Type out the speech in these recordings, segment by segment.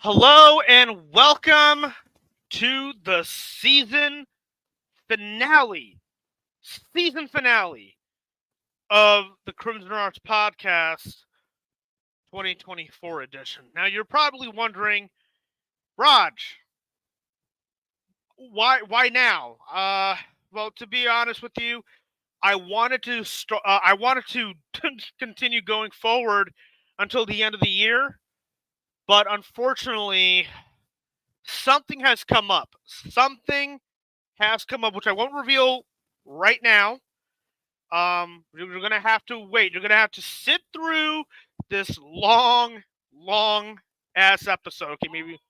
Hello and welcome to the finale, season finale of the Crimson Arts Podcast 2024 edition. Now you're probably wondering, Raj, why now? Well, to be honest with you, I wanted to continue going forward until the end of the year, but unfortunately, something has come up. Something has come up, which I won't reveal right now. You're gonna have to wait. You're gonna have to sit through this long ass episode. Okay, maybe.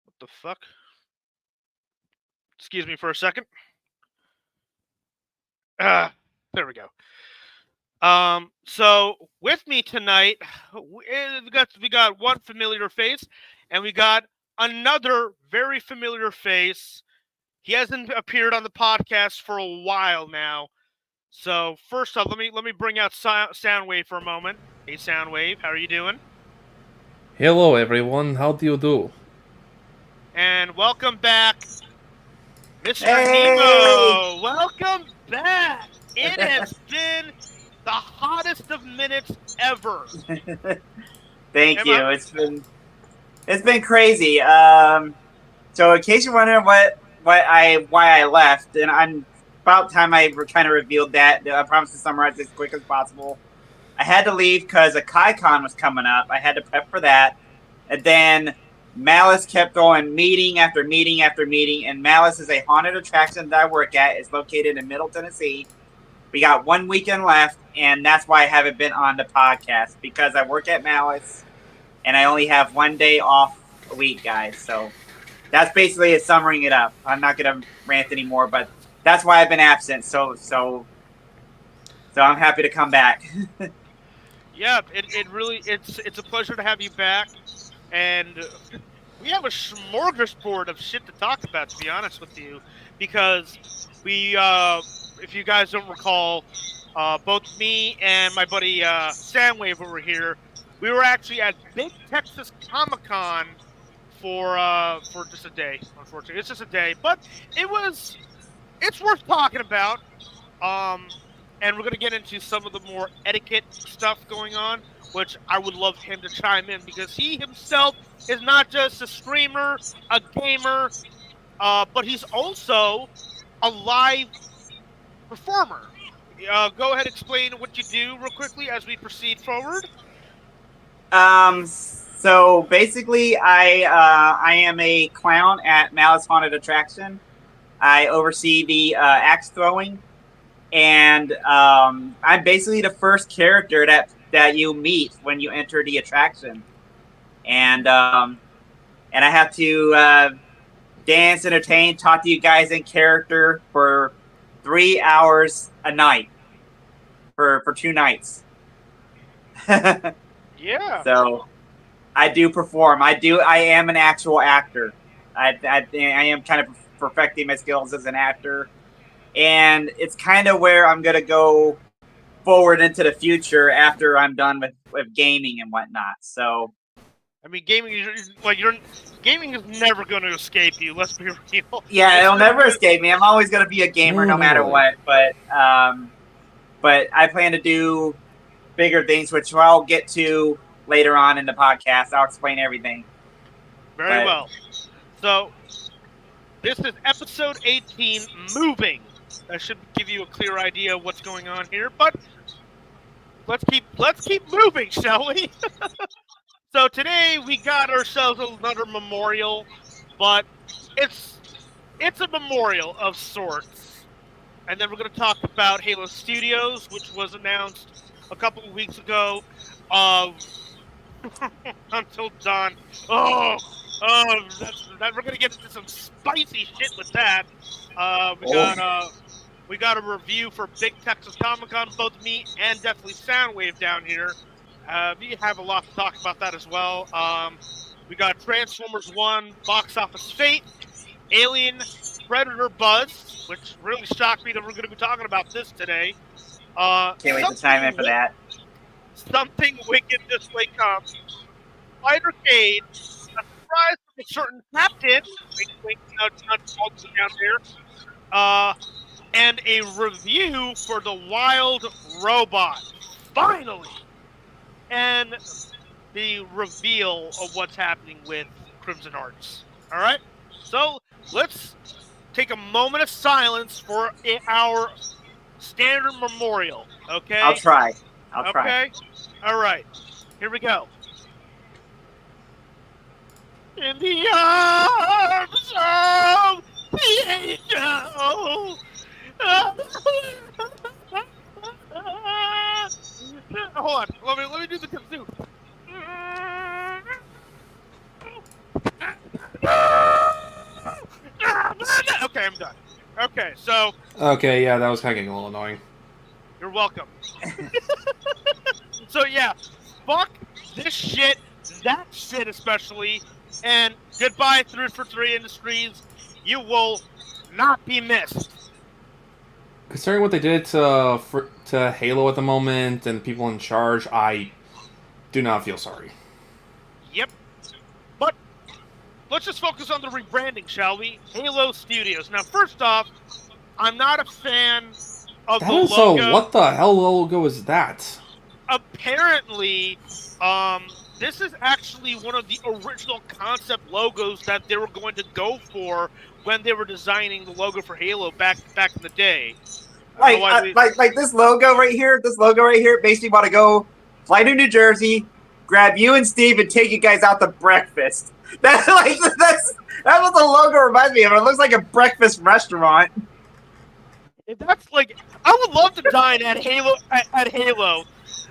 What the fuck? Excuse me for a second. There we go. So with me tonight, we got one familiar face, and we got another very familiar face. He hasn't appeared on the podcast for a while now. So first off, let me bring out Soundwave for a moment. Hey, Soundwave, how are you doing? Hello everyone, how do you do? And welcome back, Mr. Hey! Nemo. Welcome back. It has been the hottest of minutes ever. Thank you. It's been crazy. So in case you're wondering why I left, and I'm about time I kind of revealed that. I promise to summarize as quick as possible. I had to leave because a KaiCon was coming up. I had to prep for that, and then Malice kept going meeting after meeting after meeting. And Malice is a haunted attraction that I work at. It's located in Middle Tennessee. We got 1 weekend left, and that's why I haven't been on the podcast, because I work at Malice, and I only have 1 day off a week, guys. So that's basically it, summing it up. I'm not going to rant anymore, but that's why I've been absent. So I'm happy to come back. Yeah, it's a pleasure to have you back, and we have a smorgasbord of shit to talk about. To be honest with you, because if you guys don't recall, both me and my buddy Soundwave over here, we were actually at Big Texas Comic Con for just a day. Unfortunately, it's just a day, but it's worth talking about. And we're gonna get into some of the more etiquette stuff going on, which I would love him to chime in, because he himself is not just a streamer, a gamer, but he's also a live performer. Go ahead, explain what you do real quickly as we proceed forward. So basically, I am a clown at Malice Haunted Attraction. I oversee the axe throwing, and I'm basically the first character that you meet when you enter the attraction, and I have to dance, entertain, talk to you guys in character for 3 hours a night for 2 nights. Yeah. So I do perform. I am an actual actor. I am kind of perfecting my skills as an actor, and it's kind of where I'm gonna go forward into the future after I'm done with gaming and whatnot. So I mean, gaming is never going to escape you. Let's be real. yeah, it'll never escape me. I'm always gonna be a gamer no matter what. But I plan to do bigger things, which I'll get to later on in the podcast. I'll explain everything. Very well. So this is episode 18, Moving. That should give you a clear idea of what's going on here. But let's keep moving, shall we? So today we got ourselves another memorial, but it's a memorial of sorts. And then we're going to talk about Halo Studios, which was announced a couple of weeks ago. Until Dawn. We're going to get into some spicy shit with that. We got a review for Big Texas Comic Con, both me and definitely Soundwave down here. We have a lot to talk about that as well. We got Transformers 1, Box Office Fate, Alien Predator Buzz, which really shocked me that we're going to be talking about this today. Can't wait to chime in for that. something wicked this way comes. Spider-Cade, a surprise from a certain captain, wink, wink, nudge, nudge, all the way down there, and a review for the Wild Robot. Finally! And the reveal of what's happening with Crimson Arts. All right? So let's take a moment of silence for our standard memorial, okay? I'll try. Okay? All right. Here we go. In the arms of the angel. Hold on. Let me do the kazoo. Okay, I'm done. Okay, so Okay, yeah, that was kind of getting a little annoying. you're welcome. So yeah, fuck this shit, that shit especially, and goodbye 343 Industries. You will not be missed. Considering what they did to Halo at the moment and people in charge, I do not feel sorry. Yep. But let's just focus on the rebranding, shall we? Halo Studios. Now, first off, I'm not a fan of That the is logo. what the hell logo is that? Apparently, this is actually one of the original concept logos that they were going to go for when they were designing the logo for Halo back in the day. Like this logo right here. This logo right here makes me want to go fly to New Jersey, grab you and Steve, and take you guys out to breakfast. That's what the logo reminds me of. It looks like a breakfast restaurant. If that's like, I would love to dine at Halo. At Halo.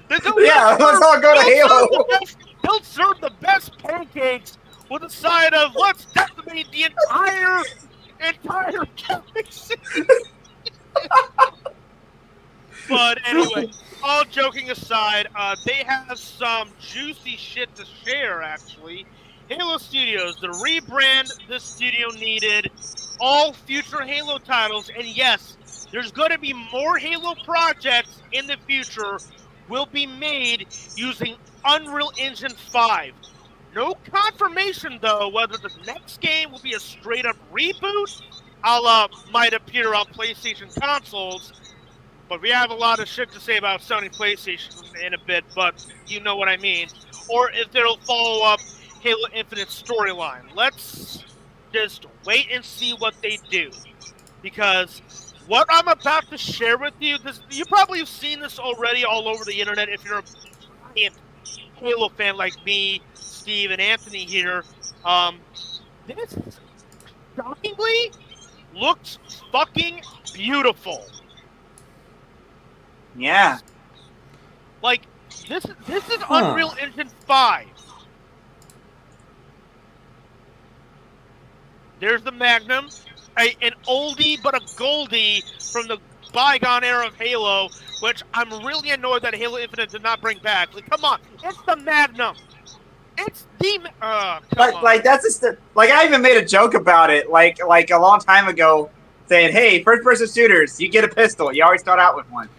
Yeah, let's all go to Halo. They'll serve the best pancakes with a side of let's decimate the entire galaxy. But anyway, all joking aside, they have some juicy shit to share, actually. Halo Studios, the rebrand this studio needed, all future Halo titles, and yes, there's going to be more Halo projects in the future will be made using Unreal Engine 5. No confirmation, though, whether the next game will be a straight-up reboot, a la might appear on PlayStation consoles, but we have a lot of shit to say about Sony PlayStation in a bit, but you know what I mean. Or if they'll follow up Halo Infinite storyline. Let's just wait and see what they do. Because what I'm about to share with you, you probably have seen this already all over the internet if you're a giant Halo fan like me, Steve, and Anthony here. This, shockingly, looks fucking beautiful. Yeah. Like, this is Unreal Engine 5. There's the Magnum, an oldie but a goldie from the bygone era of Halo, which I'm really annoyed that Halo Infinite did not bring back. Like, come on, it's the Magnum. It's the that's just like I even made a joke about it like a long time ago, saying, "Hey, first-person shooters, you get a pistol. You always start out with one."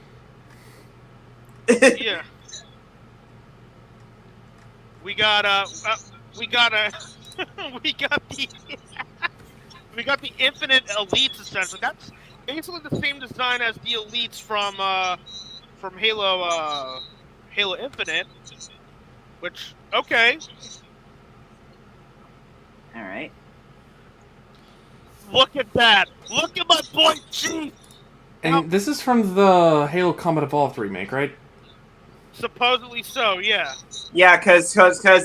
Yeah. We got the Infinite Elites essentially. That's basically the same design as the Elites from Halo Infinite. Which, okay. All right. Look at that. Look at my boy Chief. And this is from the Halo Combat Evolved remake, right? Supposedly so, yeah. Yeah, because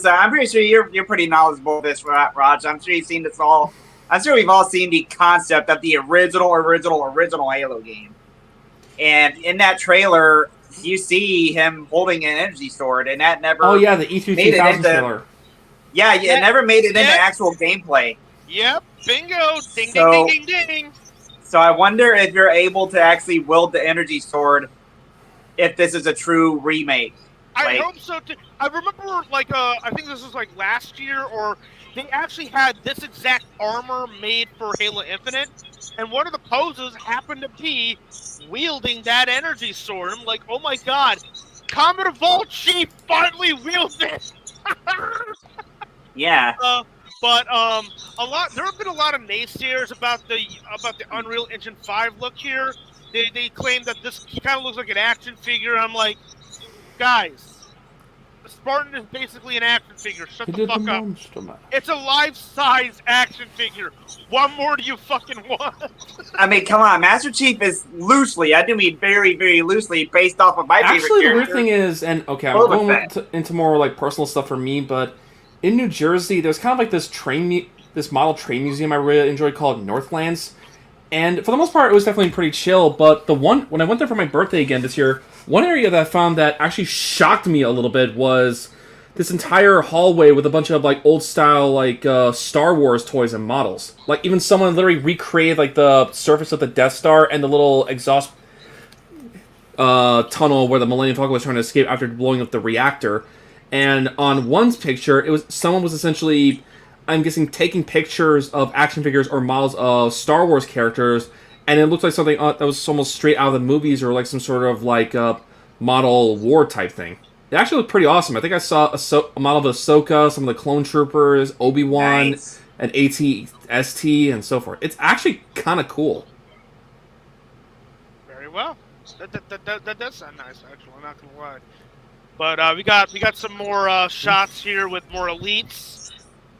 I'm pretty sure you're pretty knowledgeable of this, Raj. I'm sure you've seen this all. I'm sure we've all seen the concept of the original Halo game. And in that trailer, you see him holding an energy sword, and that never. Oh yeah, the E3 3000 trailer. Yeah, it never made it into actual gameplay. Yep, bingo, ding, ding, ding, ding, ding. So I wonder if you're able to actually wield the energy sword, if this is a true remake. I hope so too. I remember, I think this was like last year, or they actually had this exact armor made for Halo Infinite, and one of the poses happened to be wielding that energy sword. I'm like, oh my god, Commodore Vault Chief finally wields it. Yeah. But there have been a lot of naysayers about the Unreal Engine 5 look here. They claim that this kind of looks like an action figure. I'm like, guys, the Spartan is basically an action figure. Shut He the did fuck the up. monster mash. It's a life-size action figure. What more do you fucking want? I mean, come on, Master Chief is loosely, I do mean very, very loosely, based off of my favorite Actually, the weird character. thing is, and okay, I'm Boba going Fett. into more like personal stuff for me, but in New Jersey, there's kind of like this model train museum I really enjoyed called Northlands, and for the most part, it was definitely pretty chill. But when I went there for my birthday again this year, one area that I found that actually shocked me a little bit was this entire hallway with a bunch of like old style like Star Wars toys and models. Like even someone literally recreated like the surface of the Death Star and the little exhaust tunnel where the Millennium Falcon was trying to escape after blowing up the reactor. And on one picture, someone was essentially, I'm guessing, taking pictures of action figures or models of Star Wars characters, and it looked like something that was almost straight out of the movies or like some sort of like model war type thing. It actually looked pretty awesome. I think I saw a model of Ahsoka, some of the clone troopers, Obi-Wan, Nice. and AT-ST, and so forth. It's actually kind of cool. Very well. That does sound nice, actually. I'm not gonna lie. But we got some more shots here with more elites.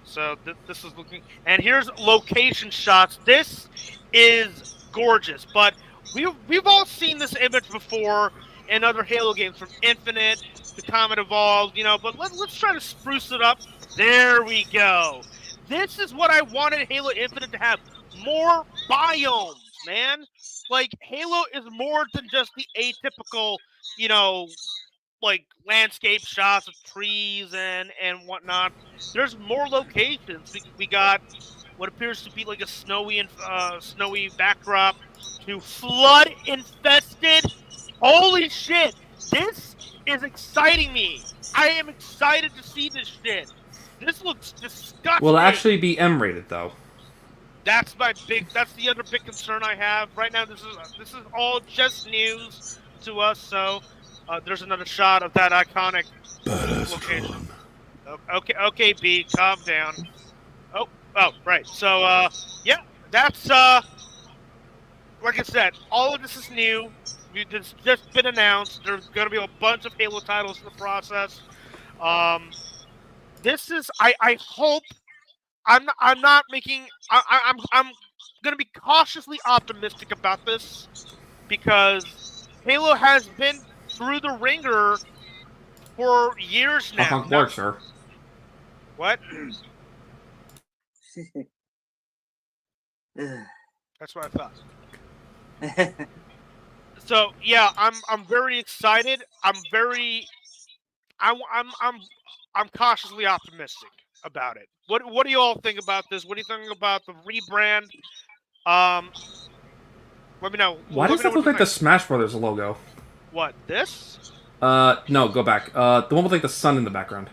So this is looking, and here's location shots. This is gorgeous, but we've all seen this image before in other Halo games, from Infinite to Comet Evolved, you know. But let's try to spruce it up. There we go. This is what I wanted Halo Infinite to have: more biomes, man. Like, Halo is more than just the atypical, you know, like landscape shots of trees and whatnot. There's more locations. We got what appears to be like a snowy backdrop to flood infested. Holy shit! This is exciting me. I am excited to see this shit. This looks disgusting. Will it actually be M-rated though? That's the other big concern I have right now. This is all just news to us. So there's another shot of that iconic location. Okay, B, calm down. Oh, right. So yeah, that's like I said, all of this is new. It's just been announced. There's going to be a bunch of Halo titles in the process. This is, I hope. I'm not making. I'm going to be cautiously optimistic about this, because Halo has been through the ringer for years now. Sir. What? That's what I thought. So yeah, I'm very excited. I'm cautiously optimistic about it. What do you all think about this? What do you think about the rebrand? Let me know. Why does that look like the Smash Brothers logo? What, this? No, go back. The one with like the sun in the background.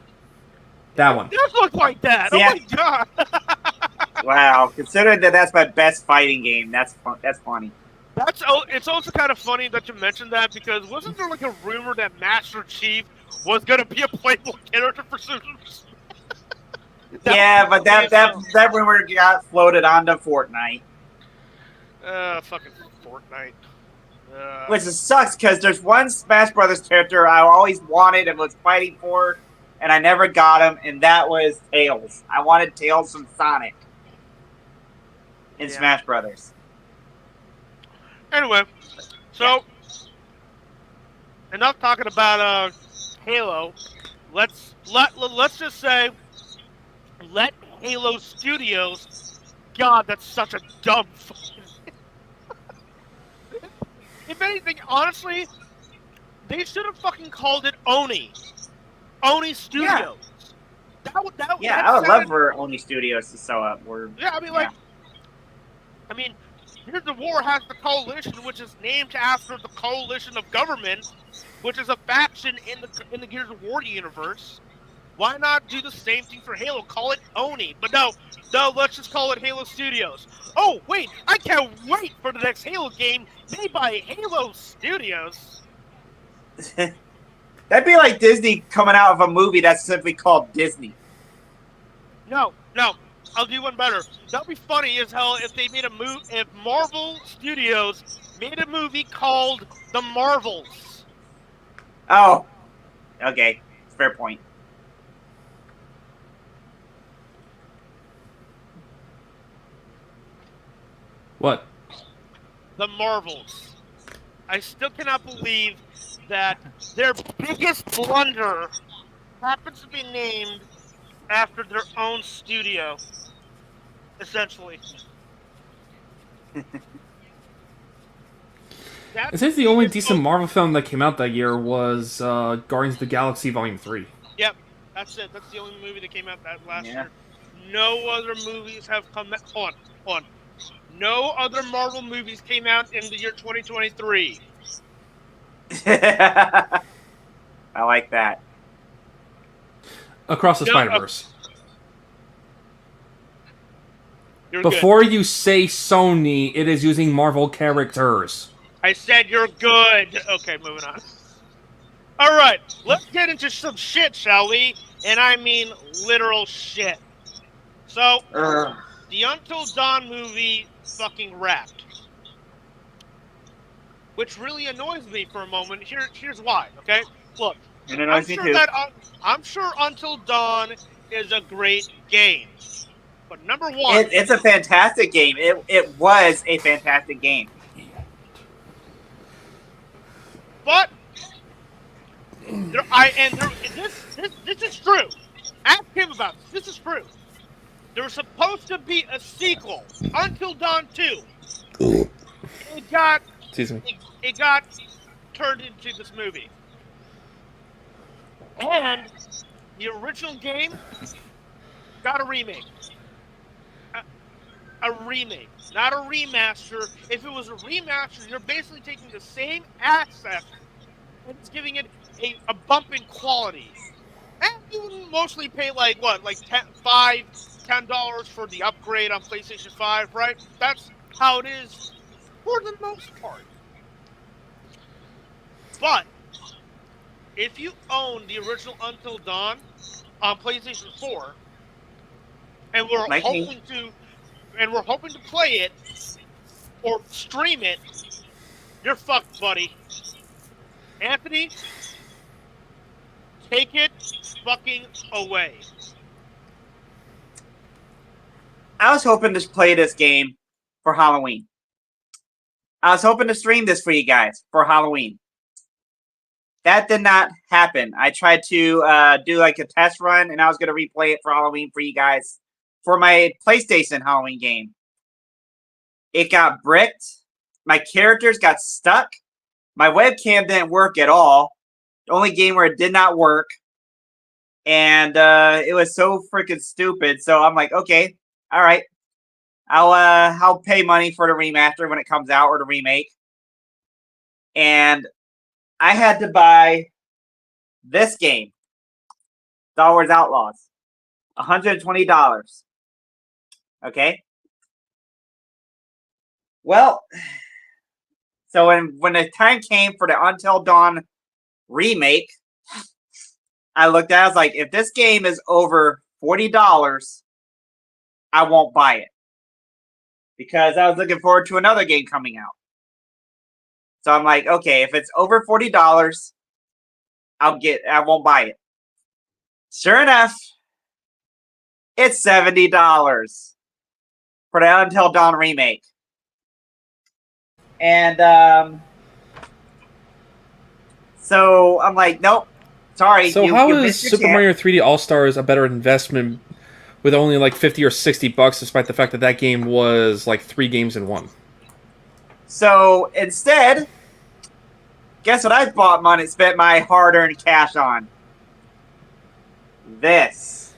That one. It does look like that. Yeah. Oh my god. Wow, considering that that's my best fighting game, that's funny. It's also kind of funny that you mentioned that, because wasn't there like a rumor that Master Chief was gonna be a playable character for Super? Yeah, but that rumor got floated onto Fortnite. Fucking Fortnite. Which sucks, because there's one Smash Brothers character I always wanted and was fighting for, and I never got him, and that was Tails. I wanted Tails from Sonic in Smash Brothers. Anyway, so enough talking about Halo. Let's just say, let Halo Studios. God, that's such a dumb fucking. If anything, honestly, they should have fucking called it Oni. Oni Studios. Yeah. I would love for Oni Studios to sell up. Yeah, I mean, like, I mean, Gears of War has the Coalition, which is named after the Coalition of Government, which is a faction in the Gears of War universe. Why not do the same thing for Halo? Call it Oni. But no, let's just call it Halo Studios. Oh, wait, I can't wait for the next Halo game made by Halo Studios. That'd be like Disney coming out of a movie that's simply called Disney. No. I'll do one better. That'd be funny as hell if they made a movie. If Marvel Studios made a movie called The Marvels. Oh, okay, fair point. What? The Marvels. I still cannot believe that their biggest blunder happens to be named after their own studio, essentially. I think the only decent Marvel film that came out that year was Guardians of the Galaxy Volume 3. Yep, that's it. That's the only movie that came out that last year. No other movies have come out. Hold on. No other Marvel movies came out in the year 2023. I like that. Across the Spider-Verse. You're Before good. you say Sony, it is using Marvel characters. I said you're good. Okay, moving on. All right, let's get into some shit, shall we? And I mean literal shit. So, the Until Dawn movie fucking wrapped. Which really annoys me for a moment. Here's why, okay? Look, I'm sure Until Dawn is a great game. But number one... It's a fantastic game. It was a fantastic game. But... This is true. Ask him about this. This is true. There was supposed to be a sequel, Until Dawn 2. It got turned into this movie. And the original game got a remake. A remake, not a remaster. If it was a remaster, you're basically taking the same assets and it's giving it a bump in quality. And you would mostly pay like $10 for the upgrade on PlayStation 5, right? That's how it is for the most part. But if you own the original Until Dawn on PlayStation 4, and we're hoping to play it or stream it, you're fucked, buddy. Anthony, take it fucking away. I was hoping to play this game for Halloween. I was hoping to stream this for you guys for Halloween. That did not happen. I tried to do like a test run, and I was going to replay it for Halloween for you guys for my PlayStation Halloween game. It got bricked. My characters got stuck. My webcam didn't work at all. The only game where it did not work. And it was so freaking stupid. So I'm like, okay, all right. I'll pay money for the remaster when it comes out, or the remake. And I had to buy this game, Star Wars Outlaws, $120. Okay. Well, so when the time came for the Until Dawn remake, I looked at it, I was like, if this game is over $40, I won't buy it. Because I was looking forward to another game coming out. So I'm like, okay, if it's over $40, I won't buy it. Sure enough, it's $70 for the Until Dawn remake. And so I'm like, nope, sorry. So how is Super Mario 3D All-Stars a better investment with only like $50 or $60, despite the fact that that game was like 3 games in one? So instead, guess what I bought money, spent my hard-earned cash on? This.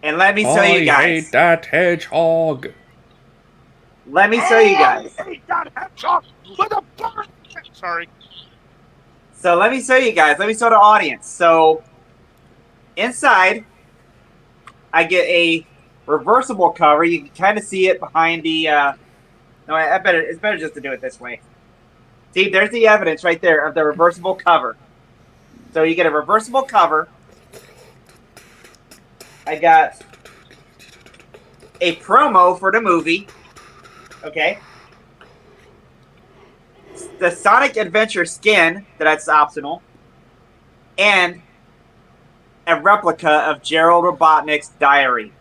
And let me show you guys. I hate that hedgehog. Let me show you guys. I hate that hedgehog with a bird. Sorry. So let me show you guys. Let me show the audience. So inside, I get a reversible cover. You can kind of see it behind the. No, it's better just to do it this way. See, there's the evidence right there of the reversible cover. So you get a reversible cover. I got a promo for the movie. Okay. The Sonic Adventure skin, that's optional. And a replica of Gerald Robotnik's diary.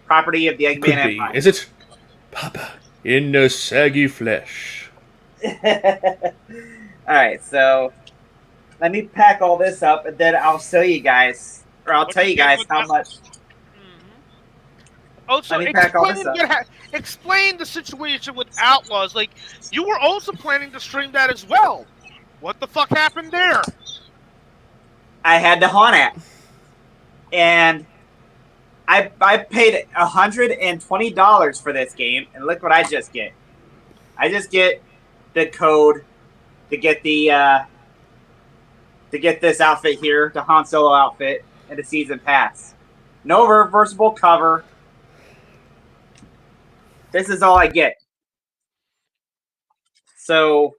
Property of the Eggman Could be. Empire. Is it Papa in the saggy flesh? Alright, so let me pack all this up and then I'll show you guys, or I'll tell you guys how much. Mm-hmm. Also, Let me pack all this up. Explain the situation with Outlaws. Like, you were also planning to stream that as well. What the fuck happened there? I had to haunt it. And I paid $120 for this game, and look what I just get. I just get the code to get the to get this outfit here, the Han Solo outfit, and the season pass. No reversible cover. This is all I get. So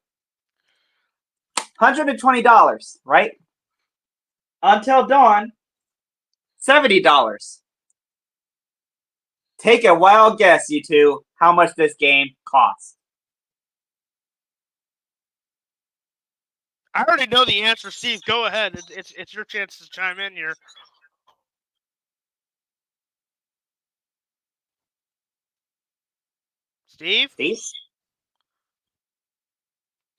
$120, right? Until Dawn, $70. Take a wild guess, you two, how much this game costs. I already know the answer, Steve. Go ahead. It's your chance to chime in here. Steve? Steve?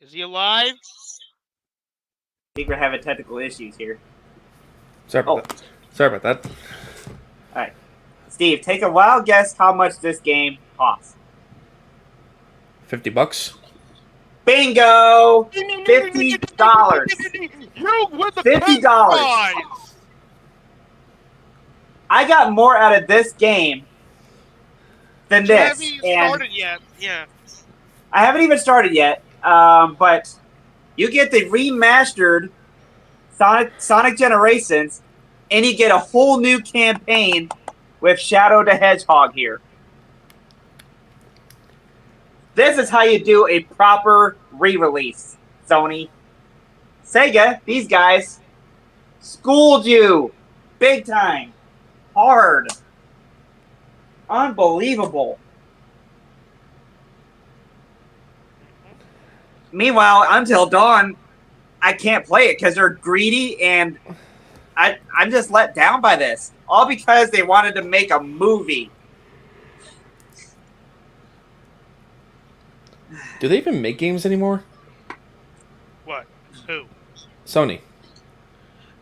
Is he alive? I think we're having technical issues here. Sorry about that. Sorry about that. All right. Steve, take a wild guess how much this game costs. $50. Bingo! $50. You win the $50. I got more out of this game than You this. haven't even started yet. Yeah. I haven't even started yet, but you get the remastered Sonic Generations, and you get a whole new campaign with Shadow the Hedgehog here. This is how you do a proper re-release, Sony. Sega, these guys, schooled you. Big time. Hard. Unbelievable. Meanwhile, Until Dawn, I can't play it because they're greedy, and I'm just let down by this. All because they wanted to make a movie. Do they even make games anymore? What? Who? Sony.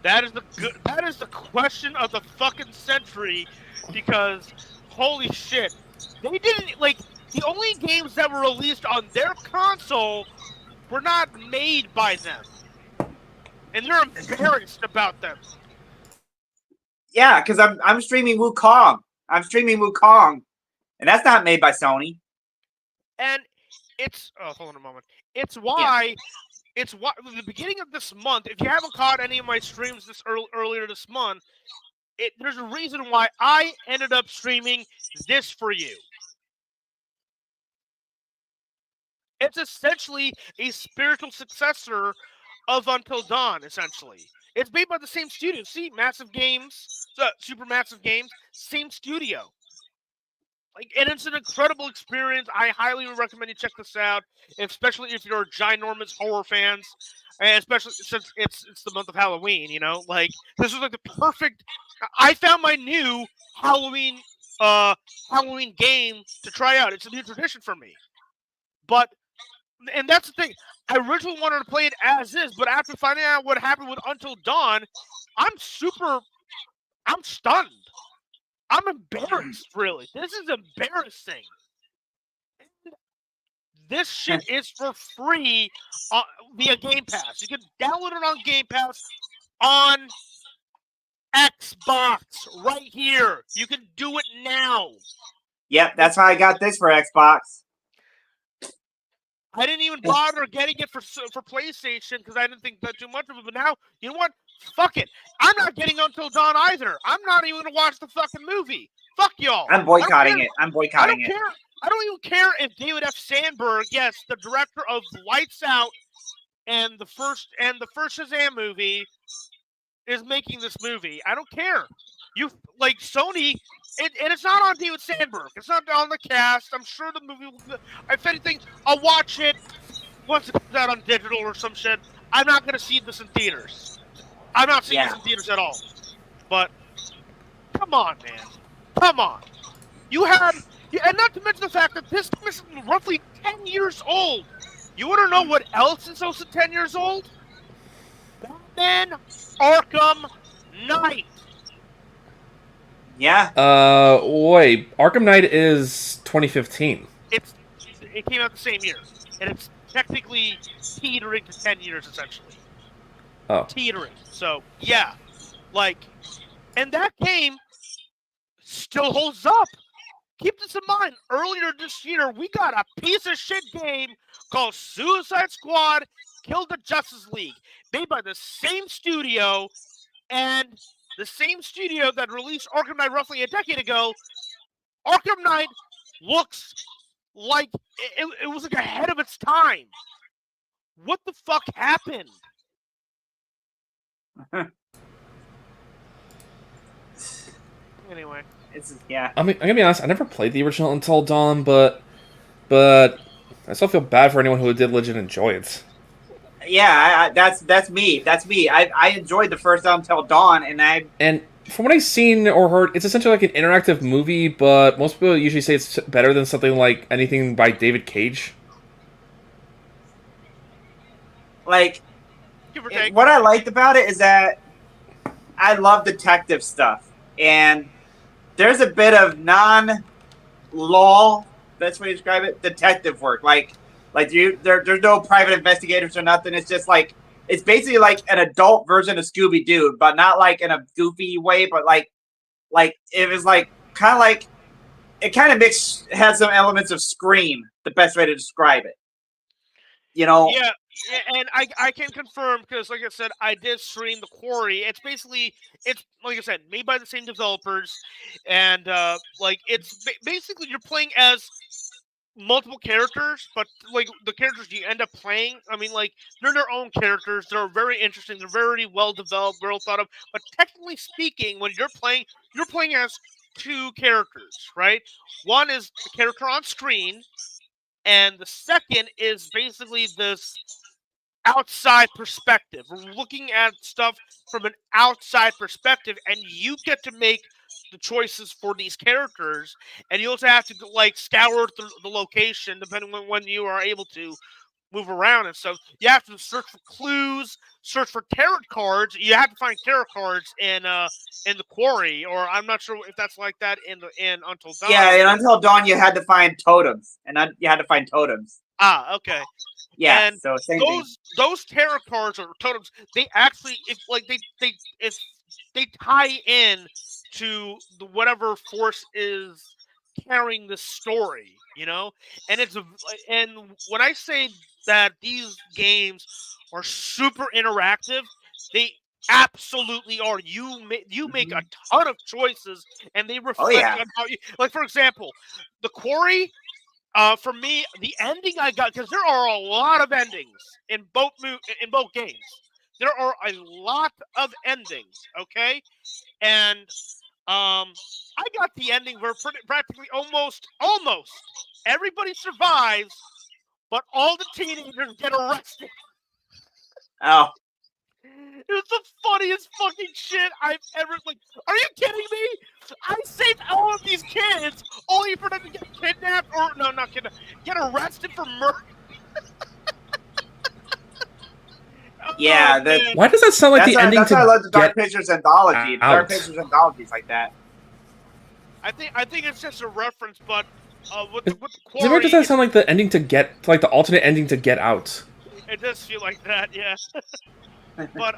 That is the question of the fucking century, because holy shit, they didn't like the only games that were released on their console were not made by them, and they're embarrassed about them. Yeah, because I'm streaming Wukong. I'm streaming Wukong, and that's not made by Sony. And it's hold on a moment. It's why at the beginning of this month. If you haven't caught any of my streams earlier this month, there's a reason why I ended up streaming this for you. It's essentially a spiritual successor of Until Dawn, essentially. It's made by the same studio. See, Massive Games, Supermassive Games, same studio. And it's an incredible experience. I highly recommend you check this out, especially if you're ginormous horror fans, and especially since it's the month of Halloween. This was like the perfect. I found my new Halloween game to try out. It's a new tradition for me, and that's the thing. I originally wanted to play it as is, but after finding out what happened with Until Dawn, I'm stunned. I'm embarrassed, really. This is embarrassing. This shit is for free via Game Pass. You can download it on Game Pass on Xbox right here. You can do it now. Yep, that's how I got this for Xbox. I didn't even bother getting it for PlayStation because I didn't think that too much of it. But now, you know what? Fuck it. I'm not getting Until Dawn either. I'm not even going to watch the fucking movie. Fuck y'all. I'm boycotting it. I'm boycotting it. I don't even care if David F. Sandberg, yes, the director of Lights Out, and the first Shazam movie is making this movie. I don't care. You like Sony, and it's not on David Sandberg. It's not on the cast. I'm sure the movie will. If anything, I'll watch it once it comes out on digital or some shit. I'm not gonna see this in theaters. I'm not seeing this in theaters at all. But come on, man. Come on. You had, and not to mention the fact that this is roughly 10 years old. You want to know what else is also 10 years old? Batman Arkham Knight. Yeah. Wait. Arkham Knight is 2015. It came out the same year, and it's technically teetering to 10 years essentially. Oh. Teetering. So yeah, like, and that game still holds up. Keep this in mind. Earlier this year, we got a piece of shit game called Suicide Squad Kill the Justice League, made by the same studio, and the same studio that released Arkham Knight roughly a decade ago. Arkham Knight looks like it was like ahead of its time. What the fuck happened? Anyway. Yeah. I'm gonna be honest. I never played the original Until Dawn, but I still feel bad for anyone who did legit enjoy it. Yeah, that's me. That's me. I enjoyed the first Until Dawn, and from what I've seen or heard, it's essentially like an interactive movie, but most people usually say it's better than something like anything by David Cage. Like, what I liked about it is that I love detective stuff, and there's a bit of non-law, best way to describe it, detective work. There's no private investigators or nothing. It's just like, it's basically like an adult version of Scooby-Doo, but not like in a goofy way, but like it was like kind of like, it kind of has some elements of Scream, the best way to describe it. You know? Yeah, and I can confirm, because like I said, I did stream The Quarry. It's like I said, made by the same developers, and it's basically you're playing as multiple characters, but like the characters you end up playing, I mean, like, they're their own characters. They're very interesting. They're very well developed, well thought of. But technically speaking, when you're playing as two characters, right? One is the character on screen, and the second is basically this outside perspective. We're looking at stuff from an outside perspective, and you get to make the choices for these characters, and you also have to like scour the location depending on when you are able to move around and stuff. You have to search for clues, search for tarot cards. You have to find tarot cards in The Quarry, or I'm not sure if that's like that in Until Dawn. Yeah, in Until Dawn you had to find totems, and you had to find totems. Ah, okay. Yeah, and so same thing. Those tarot cards or totems, they actually, if they tie in to whatever force is carrying the story, you know. And and when I say that these games are super interactive, they absolutely are. You make a ton of choices, and they reflect on how you, like, for example, The Quarry. For me, the ending I got, because there are a lot of endings in both games. There are a lot of endings, okay? And I got the ending where practically almost everybody survives, but all the teenagers get arrested. Oh. It was the funniest fucking shit I've ever, like, are you kidding me? I saved all of these kids only for them to get kidnapped, or no, not kidnapped, get arrested for murder. Yeah, why does that sound like the ending to I love the Dark Pictures anthology. Dark Pictures anthologies like that. I think it's just a reference, but with the Quarry, why does that sound like the ending to like the alternate ending to Get Out? It does feel like that, yeah. But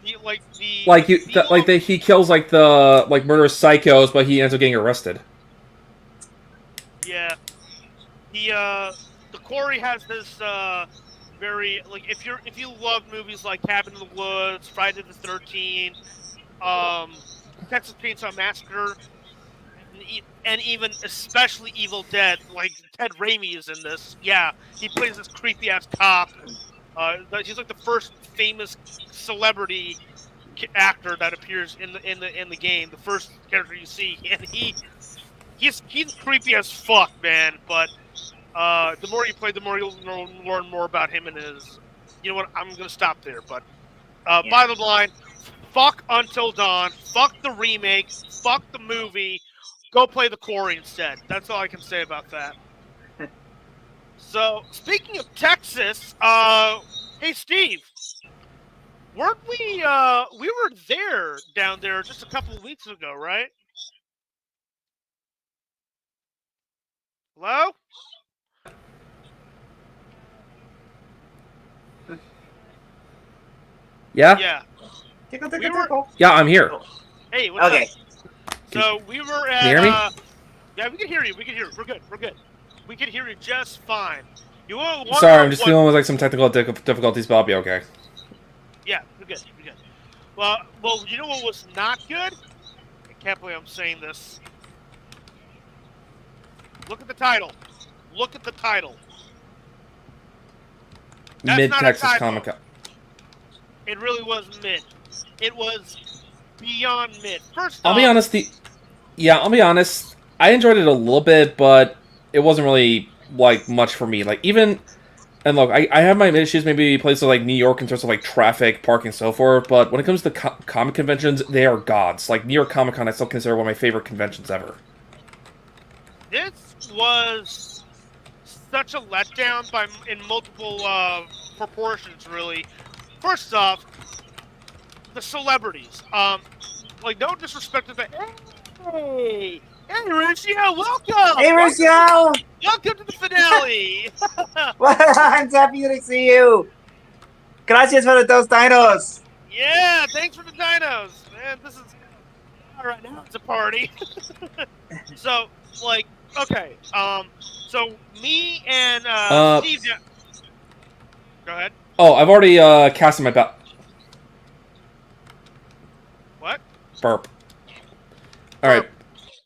he kills like the murderous psychos, but he ends up getting arrested. Yeah, the Quarry has this very, like, if you love movies like Cabin in the Woods, Friday the 13th, Texas Chainsaw Massacre, and even especially Evil Dead, like Ted Raimi is in this. Yeah, he plays this creepy ass cop. He's like the first famous celebrity actor that appears in the game. The first character you see, and he's creepy as fuck, man. But the more you play, the more you'll learn more about him and his. You know what? I'm gonna stop there. But bottom line, fuck Until Dawn. Fuck the remake. Fuck the movie. Go play the Quarry instead. That's all I can say about that. So, speaking of Texas, hey Steve, weren't we were there down there just a couple of weeks ago, right? Hello? Yeah? Yeah. Tickle, We were, Yeah, I'm here. hey, what's Okay. up? So, we were at, Can you hear me? yeah, we can hear you. We can hear you. We're good. We're good. We can hear you just fine. You will Sorry, I'm just dealing with like some technical difficulties, but I'll be okay. Yeah, we're good. We're good. Well, you know what was not good? I can't believe I'm saying this. Look at the title. Look at the title. That's Mid not a Texas typo. Comic Con. It really was mid. It was beyond mid. First I'll off, be honest. I'll be honest. I enjoyed it a little bit, but it wasn't really like much for me. Like even. And look, I have my issues maybe places like New York in terms of like traffic, parking, and so forth, but when it comes to comic conventions, they are gods. Like New York Comic Con, I still consider one of my favorite conventions ever. this was such a letdown in multiple proportions, really. First off, the celebrities. Like no disrespect to the hey, Lucio, welcome. Hey, Lucio! Welcome to the finale. I'm happy to see you. Gracias por dos dinos. Yeah, thanks for the dinos, man. This is all right now. It's a party. So, like, okay. So me and Steve. Go ahead. Oh, I've already casted my What? burp. All right.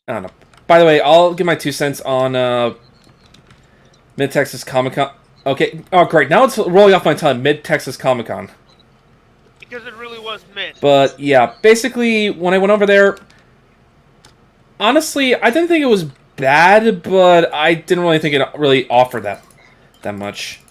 I don't know. By the way, I'll give my 2 cents on Mid Texas Comic Con. Okay. Oh, great. Now it's rolling off my tongue. Mid Texas Comic Con. Because it really was mid. But yeah, basically, when I went over there, honestly, I didn't think it was bad, but I didn't really think it really offered that much.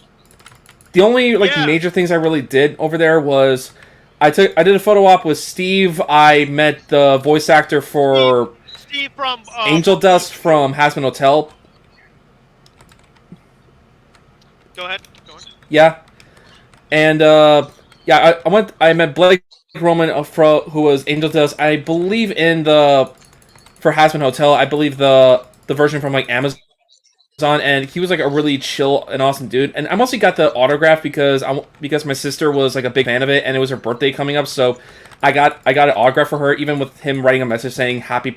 The only major things I really did over there was I did a photo op with Steve. I met the voice actor for Steve from Angel Dust from Hazbin Hotel. Go ahead. Yeah, and yeah, I met Blake Roman who was Angel Dust. I believe for Hazbin Hotel. I believe the version from like Amazon. And he was like a really chill and awesome dude. And I mostly got the autograph because my sister was like a big fan of it, and it was her birthday coming up, so I got an autograph for her, even with him writing a message saying happy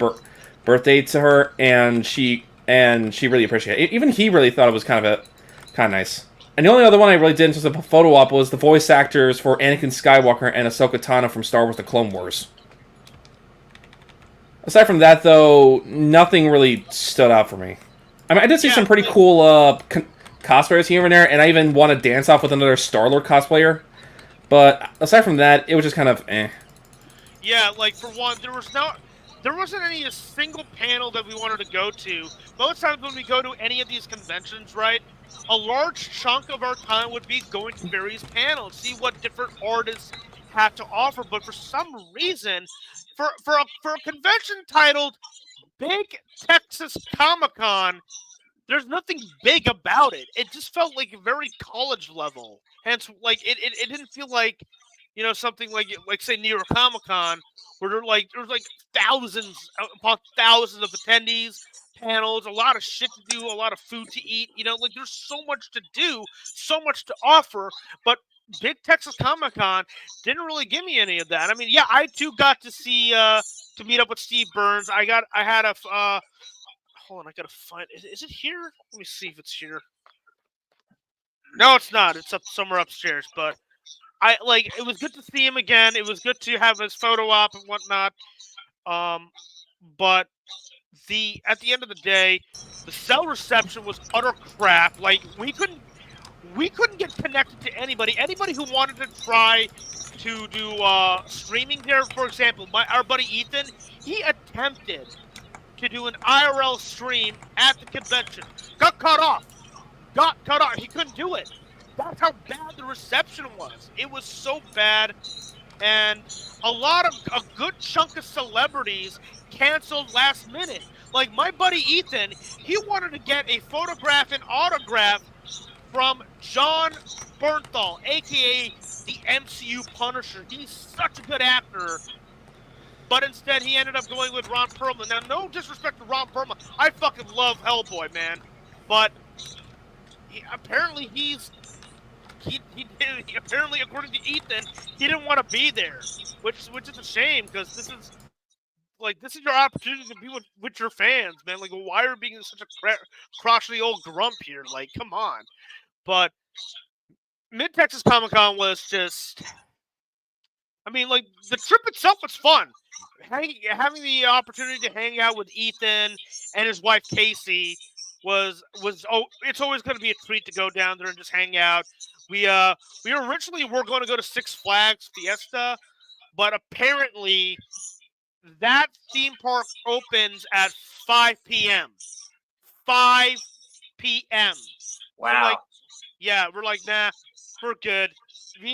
birthday to her, and she really appreciated it. Even he really thought it was kind of nice. And the only other one I really did in terms of a photo op was the voice actors for Anakin Skywalker and Ahsoka Tano from Star Wars: The Clone Wars. Aside from that, though, nothing really stood out for me. I mean, I did see some pretty cool cosplayers here and there, and I even won a dance-off with another Star-Lord cosplayer. But aside from that, it was just kind of eh. Yeah, like, for one, there wasn't a single panel that we wanted to go to. Most times when we go to any of these conventions, right, a large chunk of our time would be going to various panels, see what different artists have to offer. But for some reason, for a convention titled Big Texas Comic-Con, there's nothing big about it. It just felt like very college level. Hence, like it didn't feel like, something like say New York Comic Con, where there was like thousands upon thousands of attendees, panels, a lot of shit to do, a lot of food to eat. Like there's so much to do, so much to offer, but Big Texas Comic Con didn't really give me any of that. I mean, yeah, I too got to see to meet up with Steve Burns. I had a hold on, I gotta find. Is it here? Let me see if it's here. No, it's not. It's up somewhere upstairs. But it was good to see him again. It was good to have his photo op and whatnot. But at the end of the day, the cell reception was utter crap. Like we we couldn't get connected to anybody. Anybody who wanted to try to do streaming there, for example, our buddy Ethan, he attempted to do an IRL stream at the convention. Got cut off. He couldn't do it. That's how bad the reception was. It was so bad. And a good chunk of celebrities canceled last minute. Like my buddy Ethan, he wanted to get a photograph and autograph from John Bernthal, aka the MCU Punisher. He's such a good actor. But instead, he ended up going with Ron Perlman. Now, no disrespect to Ron Perlman. I fucking love Hellboy, man. But apparently, apparently, according to Ethan, he didn't want to be there, which is a shame because this is your opportunity to be with your fans, man. Like, why are you being such a crotchety old grump here? Like, come on. But Mid Texas Comic Con was just. I mean, like, the trip itself was fun. Having the opportunity to hang out with Ethan and his wife Casey it's always going to be a treat to go down there and just hang out. We originally were going to go to Six Flags Fiesta, but apparently that theme park opens at 5 p.m. 5 p.m. Wow. We're like, nah, we're good.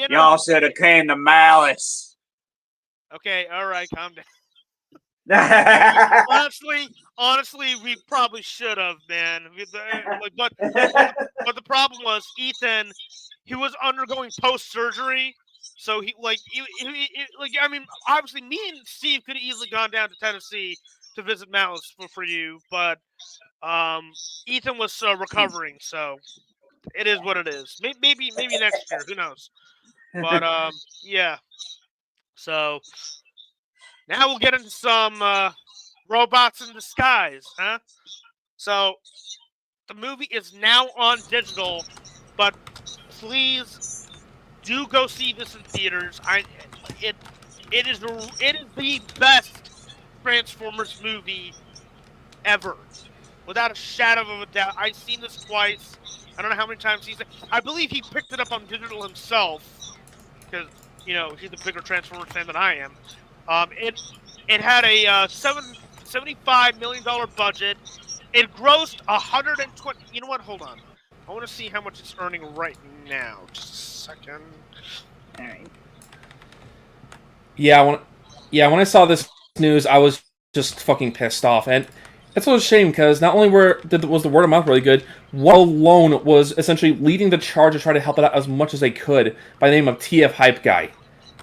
Y'all should have came to Malice. Okay, all right, calm down. honestly, we probably should have, man. But the problem was Ethan. He was undergoing post-surgery, so I mean, obviously, me and Steve could have easily gone down to Tennessee to visit Malice for you, but Ethan was recovering, so it is what it is. Maybe next year, who knows? But yeah. So now we'll get into some robots in disguise, huh? So the movie is now on digital, but please do go see this in theaters. It is the best Transformers movie ever, without a shadow of a doubt. I've seen this twice. I don't know how many times I believe he picked it up on digital himself because he's a bigger Transformers fan than I am. It had a $75 million budget. It grossed 120. You know what? Hold on. I want to see how much it's earning right now. Just a second. All right. Yeah, when I saw this news, I was just fucking pissed off, and it's a shame because not only was the word of mouth really good, one alone was essentially leading the charge to try to help it out as much as they could by the name of TF Hype Guy,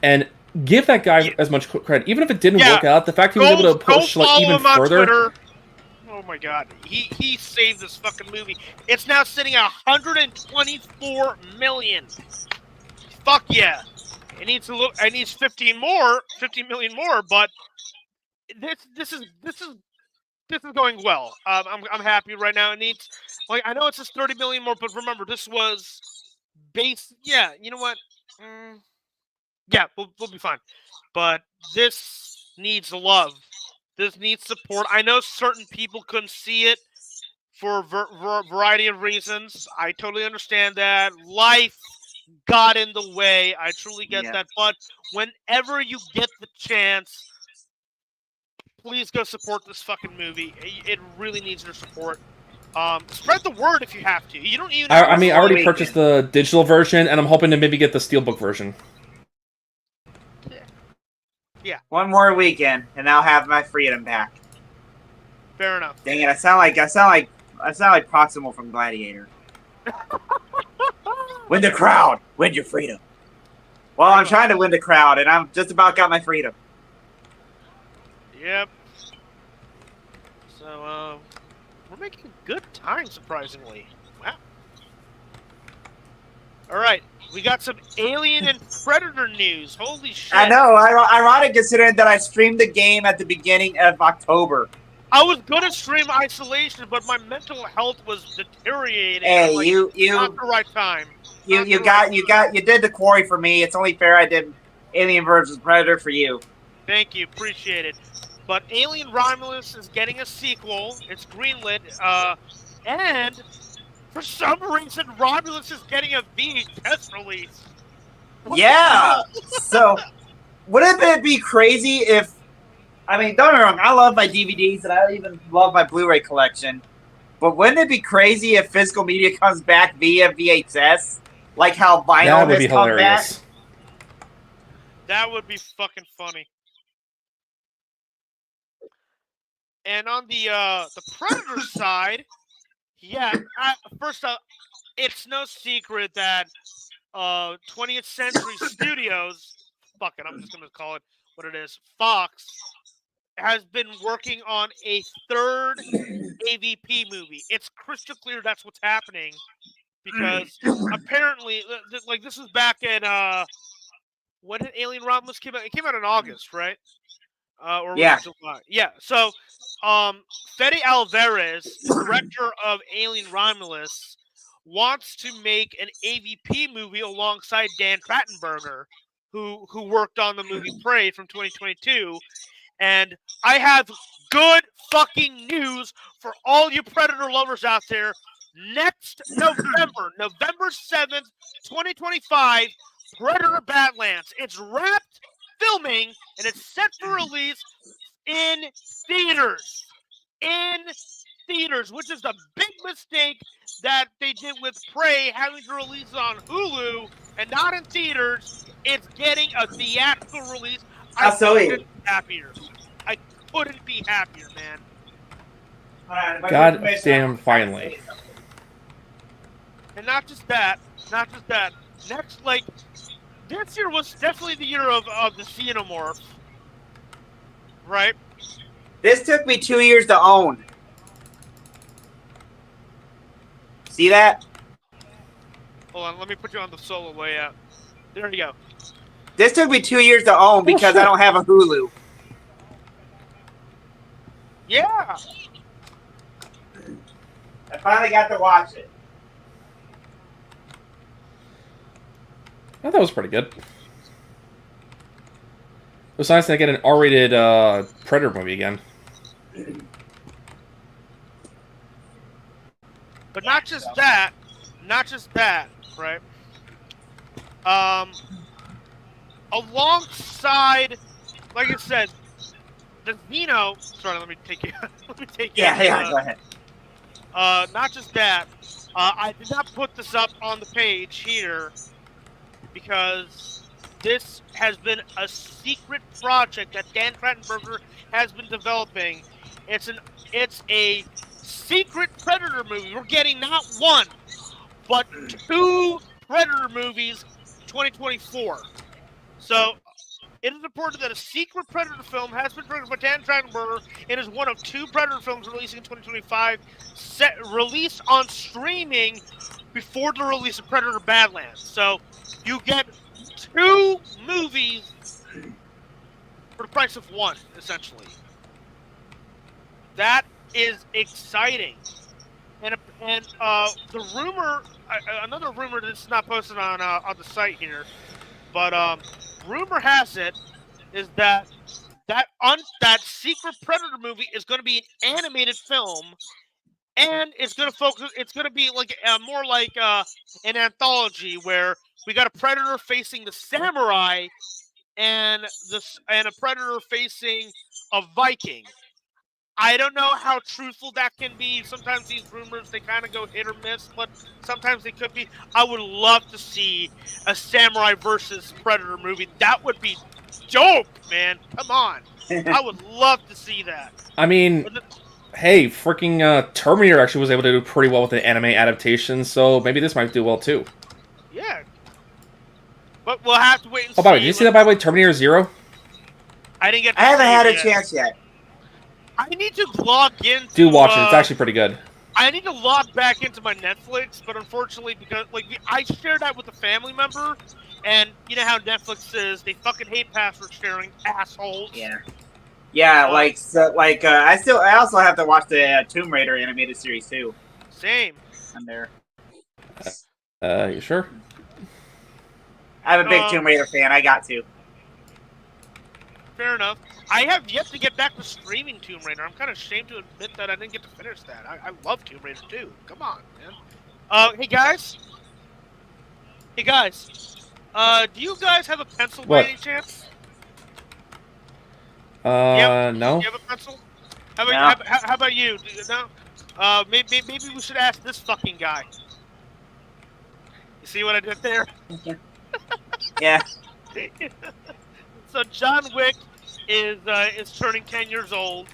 and give that guy as much credit, even if it didn't work out. The fact he was able to push even further. Twitter. Oh my god, he saved this fucking movie. It's now sitting at 124 million. Fuck yeah! It needs 15 million more, but this is going well. I'm happy right now. It needs, I know it says 30 million more, but remember this was base. Yeah, you know what? Yeah, we'll be fine. But this needs love. This needs support. I know certain people couldn't see it for a variety of reasons. I totally understand that. Life got in the way. I truly get that. But whenever you get the chance, please go support this fucking movie. It really needs your support. Spread the word if you have to. You don't even. I already purchased the digital version, and I'm hoping to maybe get the steelbook version. Yeah. One more weekend, and I'll have my freedom back. Fair enough. Dang it! I sound like Proximal from Gladiator. Win the crowd, win your freedom. Well, I'm trying to win the crowd, and I'm just about got my freedom. Yep. So, we're making good time, surprisingly. Wow. All right, we got some Alien and Predator news. Holy shit! I know. Ironic considering that I streamed the game at the beginning of October. I was gonna stream Isolation, but my mental health was deteriorating. Hey, not the right time. You did the quarry for me. It's only fair I did Alien versus Predator for you. Thank you, appreciate it. But Alien Romulus is getting a sequel. It's greenlit, and For some reason, Romulus is getting a VHS release. What the Yeah. hell? So, wouldn't it be crazy if? I mean, don't get me wrong. I love my DVDs and I even love my Blu-ray collection. But wouldn't it be crazy if physical media comes back via VHS, like how That vinyl would has be come back? hilarious. That would be fucking funny. And on the Predator side, yeah. First off, it's no secret that 20th Century Studios, fuck it, I'm just gonna call it what it is, Fox, has been working on a third AVP movie. It's crystal clear that's what's happening because apparently, like this was back in when did Alien Romulus came out? It came out in August, right? Or was Yeah. it July? Yeah. So, Fede Alvarez, director of Alien Romulus, wants to make an AVP movie alongside Dan Trachtenberger, who worked on the movie Prey from 2022. And I have good fucking news for all you Predator lovers out there. Next November, November 7th, 2025, Predator Badlands. It's wrapped filming and it's set for release in theaters. In theaters, which is the big mistake that they did with Prey, having to release it on Hulu and not in theaters. It's getting a theatrical release. I couldn't be happier. I couldn't be happier, man. God damn, finally. And not just that. Next, like, this year was definitely the year of the Xenomorph. Right? This took me 2 years to own. See that? Hold on, let me put you on the solo layout. There you go. This took me 2 years to own because I don't have a Hulu. Yeah. I finally got to watch it. I thought that was pretty good. It was nice to get an R-rated Predator movie again. But not just that, right? Alongside, like I said, the Xeno. Sorry, let me take you. Yeah, go ahead. Not just that. I did not put this up on the page here because this has been a secret project that Dan Trachtenberger has been developing. It's a secret Predator movie. We're getting not one, but two Predator movies in 2024. So it is reported that a secret Predator film has been directed by Dan Trachtenberger and is one of two Predator films releasing in 2025, released on streaming before the release of Predator Badlands. So you get two movies for the price of one, essentially. That is exciting. And the rumor, another rumor that's not posted on the site here, but rumor has it is that secret Predator movie is going to be an animated film, and it's going to focus. It's going to be like more like an anthology where we got a Predator facing the samurai, and a Predator facing a Viking. I don't know how truthful that can be. Sometimes these rumors, they kind of go hit or miss, but sometimes they could be. I would love to see a samurai versus Predator movie. That would be dope, man. Come on. I would love to see that. I mean, hey, freaking Terminator actually was able to do pretty well with the anime adaptation, so maybe this might do well too. Yeah. But we'll have to wait and see. Oh, by the way, did you see that, by the way, Terminator Zero? I didn't get to I haven't see had it a chance yet. I need to log in. Do watch it. It's actually pretty good. I need to log back into my Netflix, but unfortunately, because I shared that with a family member, and you know how Netflix is, they fucking hate password sharing, assholes. Yeah. I also have to watch the Tomb Raider animated series too. Same. I'm there. You sure? I'm a big Tomb Raider fan. I got to. Fair enough. I have yet to get back to streaming Tomb Raider. I'm kind of ashamed to admit that I didn't get to finish that. I love Tomb Raider too. Come on, man. Hey guys. Hey guys. Do you guys have a pencil by What? any chance? Do No. you have a pencil? How about No. how about you? Do you know? Maybe we should ask this fucking guy. You see what I did there? Yeah. So John Wick is turning 10 years old.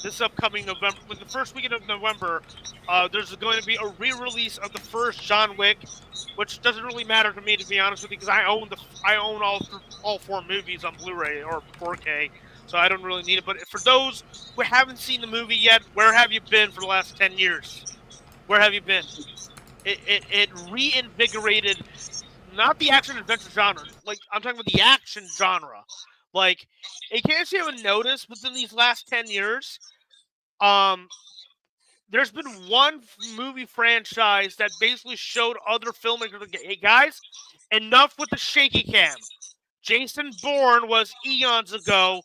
This upcoming November, with the first weekend of November, there's going to be a re-release of the first John Wick, which doesn't really matter to me, to be honest with you, because I own all four movies on Blu-ray or 4K, so I don't really need it. But for those who haven't seen the movie yet, where have you been for the last 10 years? Where have you been? It reinvigorated not the action adventure genre. Like, I'm talking about the action genre. Like, in case you haven't noticed, within these last 10 years, um, there's been one movie franchise that basically showed other filmmakers, like, hey guys, enough with the shaky cam. Jason Bourne was eons ago.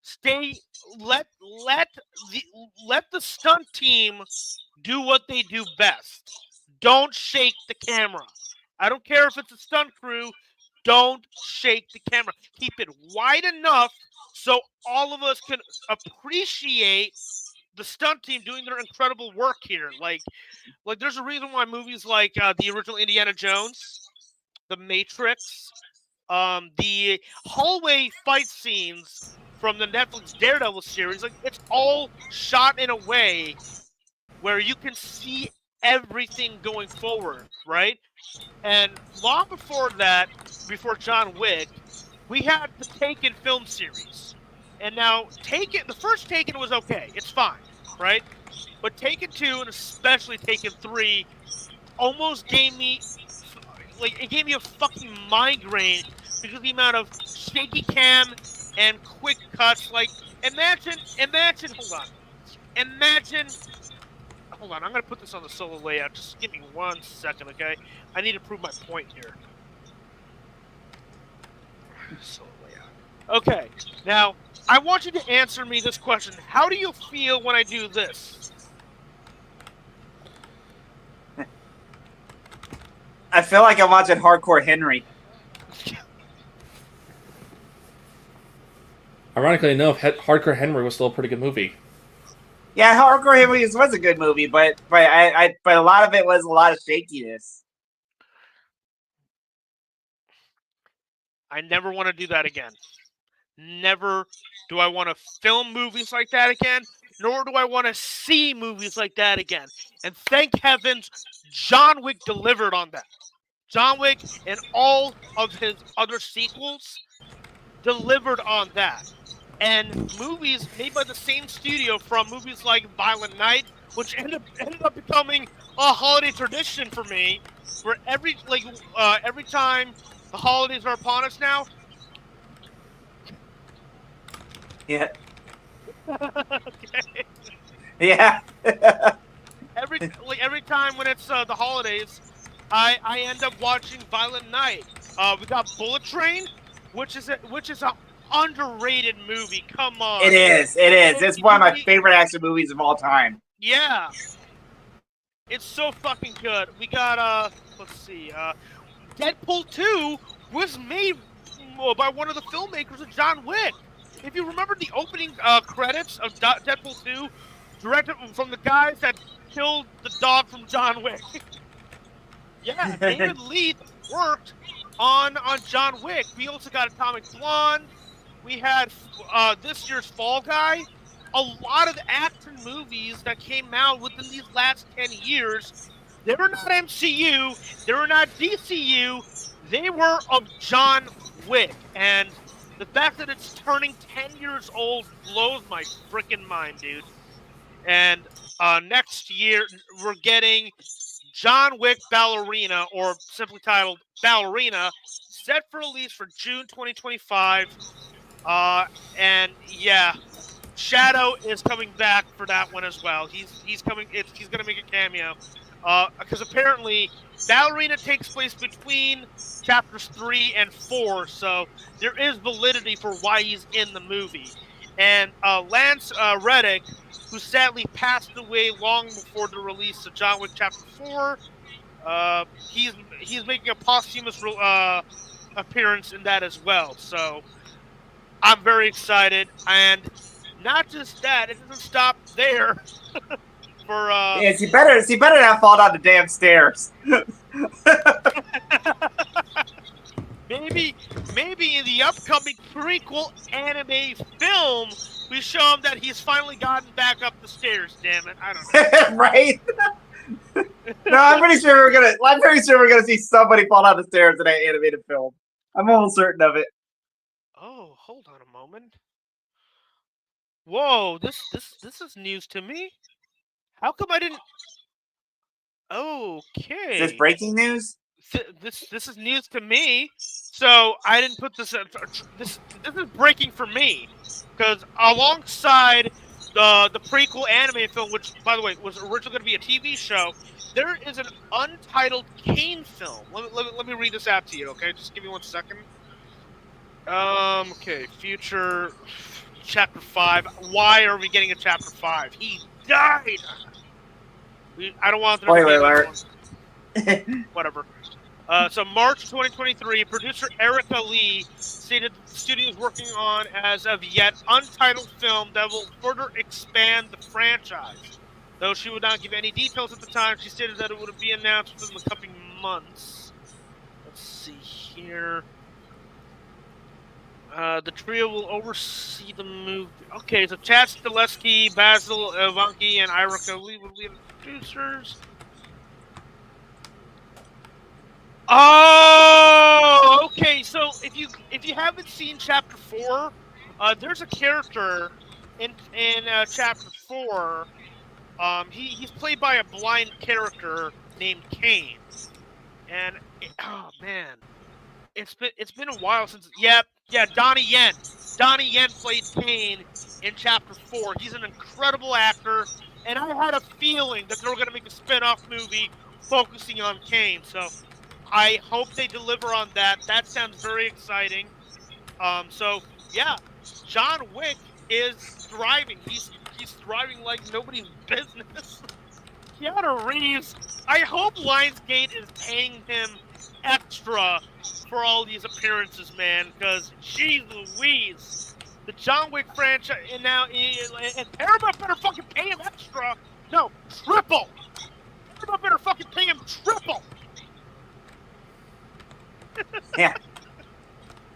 Stay, let let the let the stunt team do what they do best. Don't shake the camera. I don't care if it's a stunt crew. Don't shake the camera. Keep it wide enough so all of us can appreciate the stunt team doing their incredible work here. Like there's a reason why movies like the original Indiana Jones, The Matrix, the hallway fight scenes from the Netflix Daredevil series, like it's all shot in a way where you can see everything going forward, right? And long before that, before John Wick, we had the Taken film series. And now Taken, the first Taken was okay. It's fine, right? But Taken 2 and especially Taken 3 almost gave me, like, it gave me a fucking migraine because of the amount of shaky cam and quick cuts. Like, imagine, hold on, I'm going to put this on the solo layout. Just give me 1 second, okay? I need to prove my point here. Solo layout. Okay, now, I want you to answer me this question. How do you feel when I do this? I feel like I'm watching Hardcore Henry. Ironically enough, Hardcore Henry was still a pretty good movie. Yeah, Hardcore Henry was a good movie, but a lot of it was a lot of shakiness. I never want to do that again. Never do I want to film movies like that again, nor do I want to see movies like that again. And thank heavens, John Wick delivered on that. John Wick and all of his other sequels delivered on that. And movies made by the same studio, from movies like Violent Night, which ended up becoming a holiday tradition for me, where every time the holidays are upon us now. Yeah. Okay. Yeah. every time when it's the holidays, I end up watching Violent Night. We got Bullet Train, which is a underrated movie. Come on. It is. It's one of my favorite action movies of all time. Yeah. It's so fucking good. We got let's see, Deadpool 2 was made by one of the filmmakers of John Wick. If you remember the opening credits of Deadpool 2, directed from the guys that killed the dog from John Wick. Yeah, David Leith worked on John Wick. We also got Atomic Blonde. We had this year's Fall Guy. A lot of the action movies that came out within these last 10 years, they were not MCU, they were not DCU, they were of John Wick. And the fact that it's turning 10 years old blows my freaking mind, dude. And next year, we're getting John Wick Ballerina, or simply titled Ballerina, set for release for June 2025. And yeah, Shadow is coming back for that one as well. He's coming. He's going to make a cameo. Because apparently Ballerina takes place between chapters 3 and 4, so there is validity for why he's in the movie. and Lance Reddick, who sadly passed away long before the release of John Wick Chapter 4. He's making a posthumous appearance in that as well. So I'm very excited, and not just that, it doesn't stop there. For Yes, he better not fall down the damn stairs. maybe in the upcoming prequel anime film, we show him that he's finally gotten back up the stairs. Damn it, I don't know. Right? No, I'm pretty sure we're gonna see somebody fall down the stairs in that animated film. I'm almost certain of it. Oh, hold on a moment. Whoa, this is news to me. How come I didn't? Is this Okay, breaking news? this is news to me. So I didn't put this. This is breaking for me because alongside the prequel anime film, which by the way was originally going to be a TV show, there is an untitled Kane film. Let me read this out to you. Okay, just give me 1 second. Okay, future chapter 5. Why are we getting a chapter 5? He died. I don't want there to be Spoiler another alert. one. Whatever. So March 2023, producer Erica Lee stated that the studio is working on as of yet untitled film that will further expand the franchise. Though she would not give any details at the time, she stated that it would be announced within the coming months. Let's see here. The trio will oversee the movie. Okay, so Chad Stileski, Basil Ivanki, and Erica Lee will be the producers. Oh, okay. So if you haven't seen Chapter 4, there's a character in Chapter 4. He's played by a blind character named Kane, and oh man, it's been a while since. Yeah, Donnie Yen. Donnie Yen played Kane in Chapter 4. He's an incredible actor, and I had a feeling that they were going to make a spin-off movie focusing on Kane. So I hope they deliver on that. That sounds very exciting. So yeah, John Wick is thriving. He's thriving like nobody's business. Keanu Reeves. I hope Lionsgate is paying him extra for all these appearances, man. Because jeez Louise, the John Wick franchise, and now and Paramount better fucking pay him extra. No, triple. Paramount better fucking pay him triple. Yeah.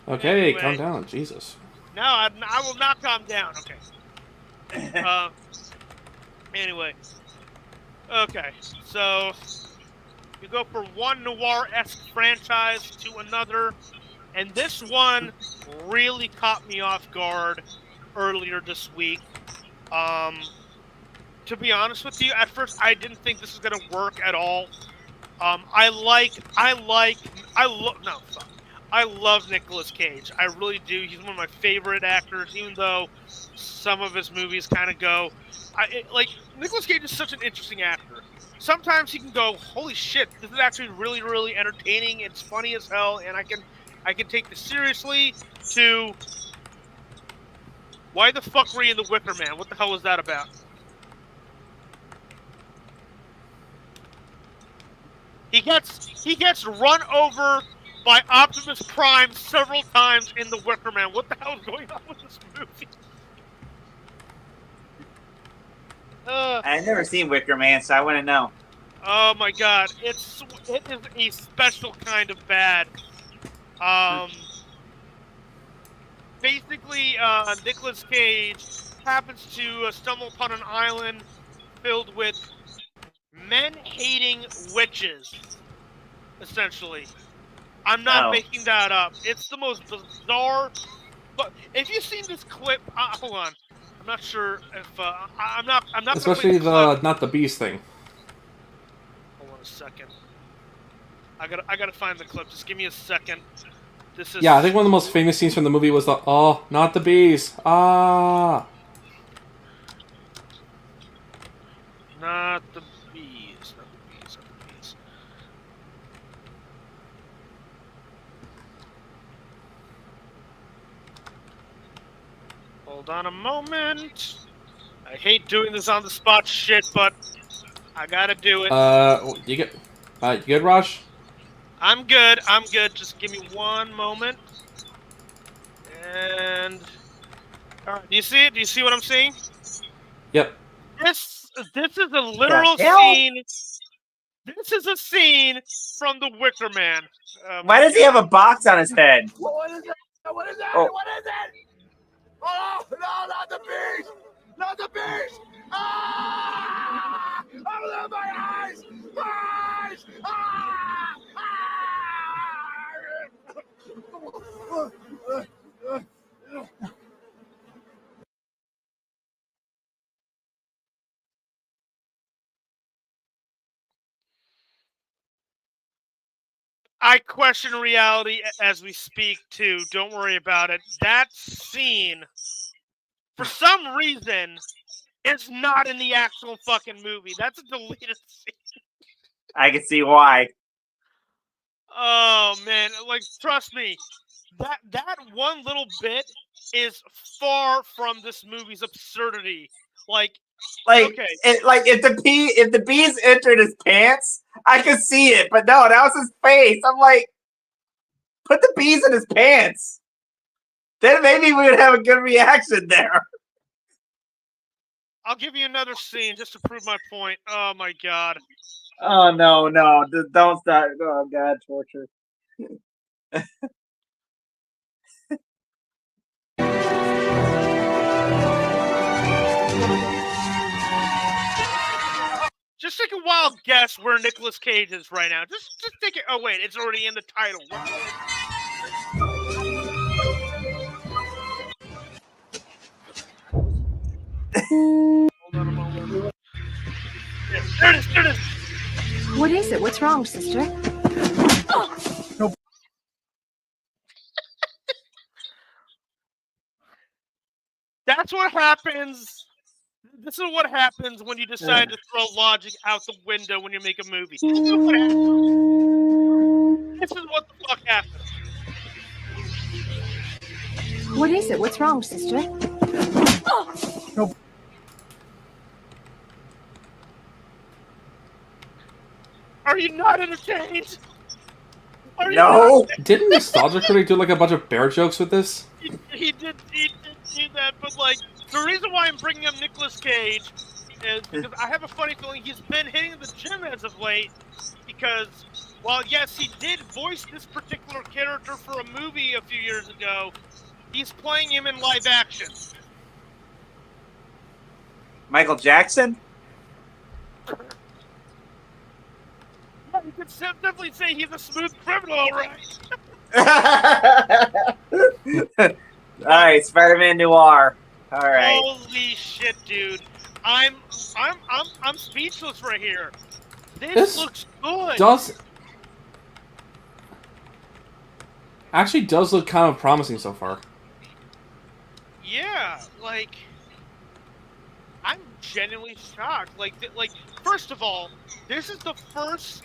Okay, Anyway. calm down, Jesus. No, I will not calm down. Okay. Anyway. Okay, so you go from one noir-esque franchise to another, and this one really caught me off guard earlier this week. To be honest with you, at first I didn't think this was gonna work at all. I love Nicolas Cage. I really do. He's one of my favorite actors, even though some of his movies kind of go. Nicolas Cage is such an interesting actor. Sometimes he can go, holy shit, this is actually really, really entertaining. It's funny as hell, and I can take this seriously. To why the fuck were you in The Wicker Man? What the hell was that about? He gets run over by Optimus Prime several times in The Wicker Man. What the hell is going on with this movie? I've never seen Wicker Man, so I wouldn't know. Oh my god, it is a special kind of bad. Basically, Nicolas Cage happens to stumble upon an island filled with men-hating witches, essentially. I'm not making that up. It's the most bizarre. But if you've seen this clip, hold on. I'm not sure if I'm not. Especially the not the beast thing. Hold on a second. I gotta find the clip. Just give me a second. This is. Yeah, I think one of the most famous scenes from the movie was the "Oh, not the bees." Ah. Not the bees. Not the bees. Not the bees. Hold on a moment. I hate doing this on the spot shit, but I gotta do it. You good, Raj? I'm good. I'm good. Just give me one moment. And all right, do you see it? Do you see what I'm seeing? Yep. This is a The literal hell? scene. This is a scene from The Wicker Man. Why does he have a box on his head? What is it? What is it? Oh. What is it? Oh, no, not the beast! Not the beast! Ah! Open my eyes! Eyes! Ah! Ah! I question reality as we speak too. Don't worry about it. That scene, for some reason, is not in the actual fucking movie. That's a deleted scene. I can see why. Oh man, like trust me, that one little bit is far from this movie's absurdity. Like, okay, If the bees entered his pants, I could see it, but no, that was his face. I'm like, put the bees in his pants. Then maybe we would have a good reaction there. I'll give you another scene just to prove my point. Oh my god. Oh no, don't start. Oh god, torture. Just take a wild guess where Nicolas Cage is right now. Just take it. Oh wait, it's already in the title. Hold on a moment. Yeah, there it is. There it is. What is it? What's wrong, sister? That's what happens. This is what happens when you decide to throw logic out the window when you make a movie. This is what happens. This is what the fuck happens. What is it? What's wrong, sister? Are you not entertained? Are you No. not? Didn't Nostalgia Critic do like a bunch of bear jokes with this? He did do that, but like the reason why I'm bringing up Nicolas Cage is because I have a funny feeling he's been hitting the gym as of late. Because while yes, he did voice this particular character for a movie a few years ago, he's playing him in live action. Michael Jackson? Yeah, you could definitely say he's a smooth criminal, all right? Alright, Spider-Man Noir. Alright. Holy shit, dude! I'm speechless right here. This looks good. Actually does look kind of promising so far. Yeah, like I'm genuinely shocked. Like first of all, this is the first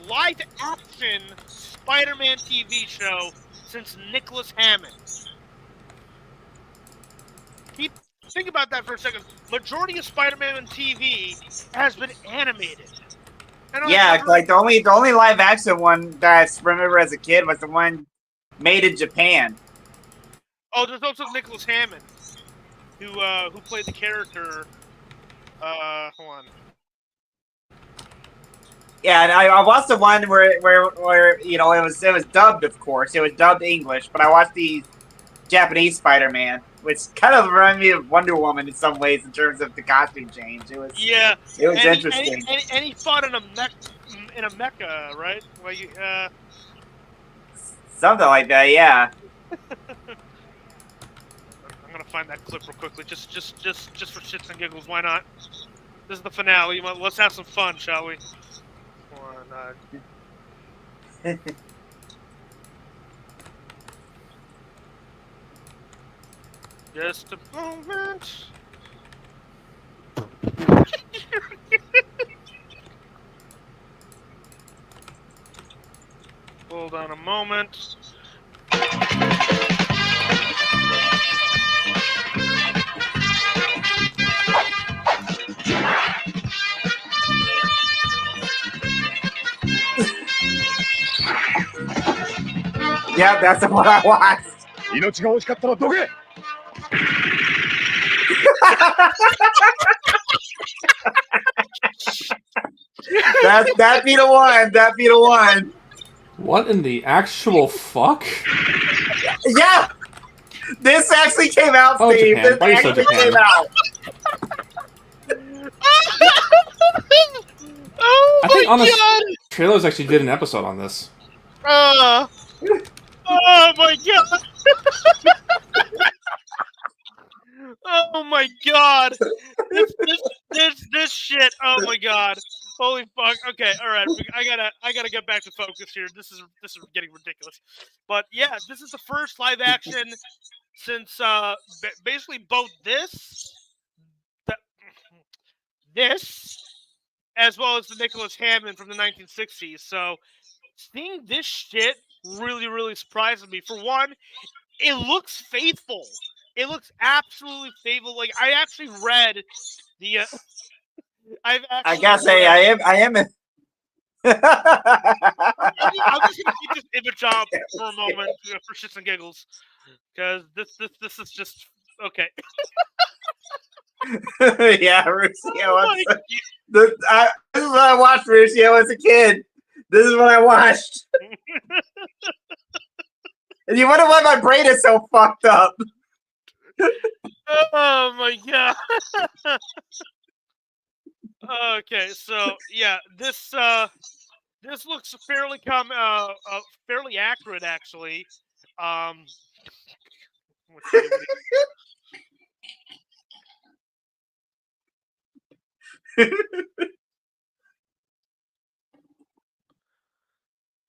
live-action Spider-Man TV show since Nicholas Hammond. Think about that for a second. Majority of Spider-Man on TV has been animated. And Yeah, like the only live action one that I remember as a kid was the one made in Japan. Oh, there's also Nicholas Hammond, who played the character. Hold on. Yeah, and I watched the one where you know it was dubbed, of course. It was dubbed English, but I watched the Japanese Spider-Man, which kind of reminded me of Wonder Woman in some ways in terms of the costume change. It was interesting. And he fought in a mecha, right? Well, Something like that, yeah. I'm gonna find that clip real quickly, just for shits and giggles. Why not? This is the finale. Let's have some fun, shall we? Just a moment. Hold on a moment. Yeah, that's the one I watched. 命が惜しかったらどけ That'd be the one. That'd be the one. What in the actual fuck? Yeah! This actually came out, Oh, Steve. Japan. This Why are you so actually Japan? came out. Oh I think my on the god! trailers actually did an episode on this. Oh my god! Oh my god! This shit! Oh my god! Holy fuck! Okay, all right. I gotta get back to focus here. This is getting ridiculous. But yeah, this is the first live action since basically both this as well as the Nicholas Hammond from the 1960s. So seeing this shit really surprised me. For one, it looks faithful. It looks absolutely faithful. Like I actually read the. I've actually. I gotta say, I am. I'm just gonna keep this image up for a moment for shits and giggles, because this is just okay. Yeah, Rusio. Oh my This is what I watched, Rusio, as a kid. This is what I watched. And you wonder why my brain is so fucked up. Oh my god. Okay, so yeah, this looks fairly fairly accurate actually. Let's see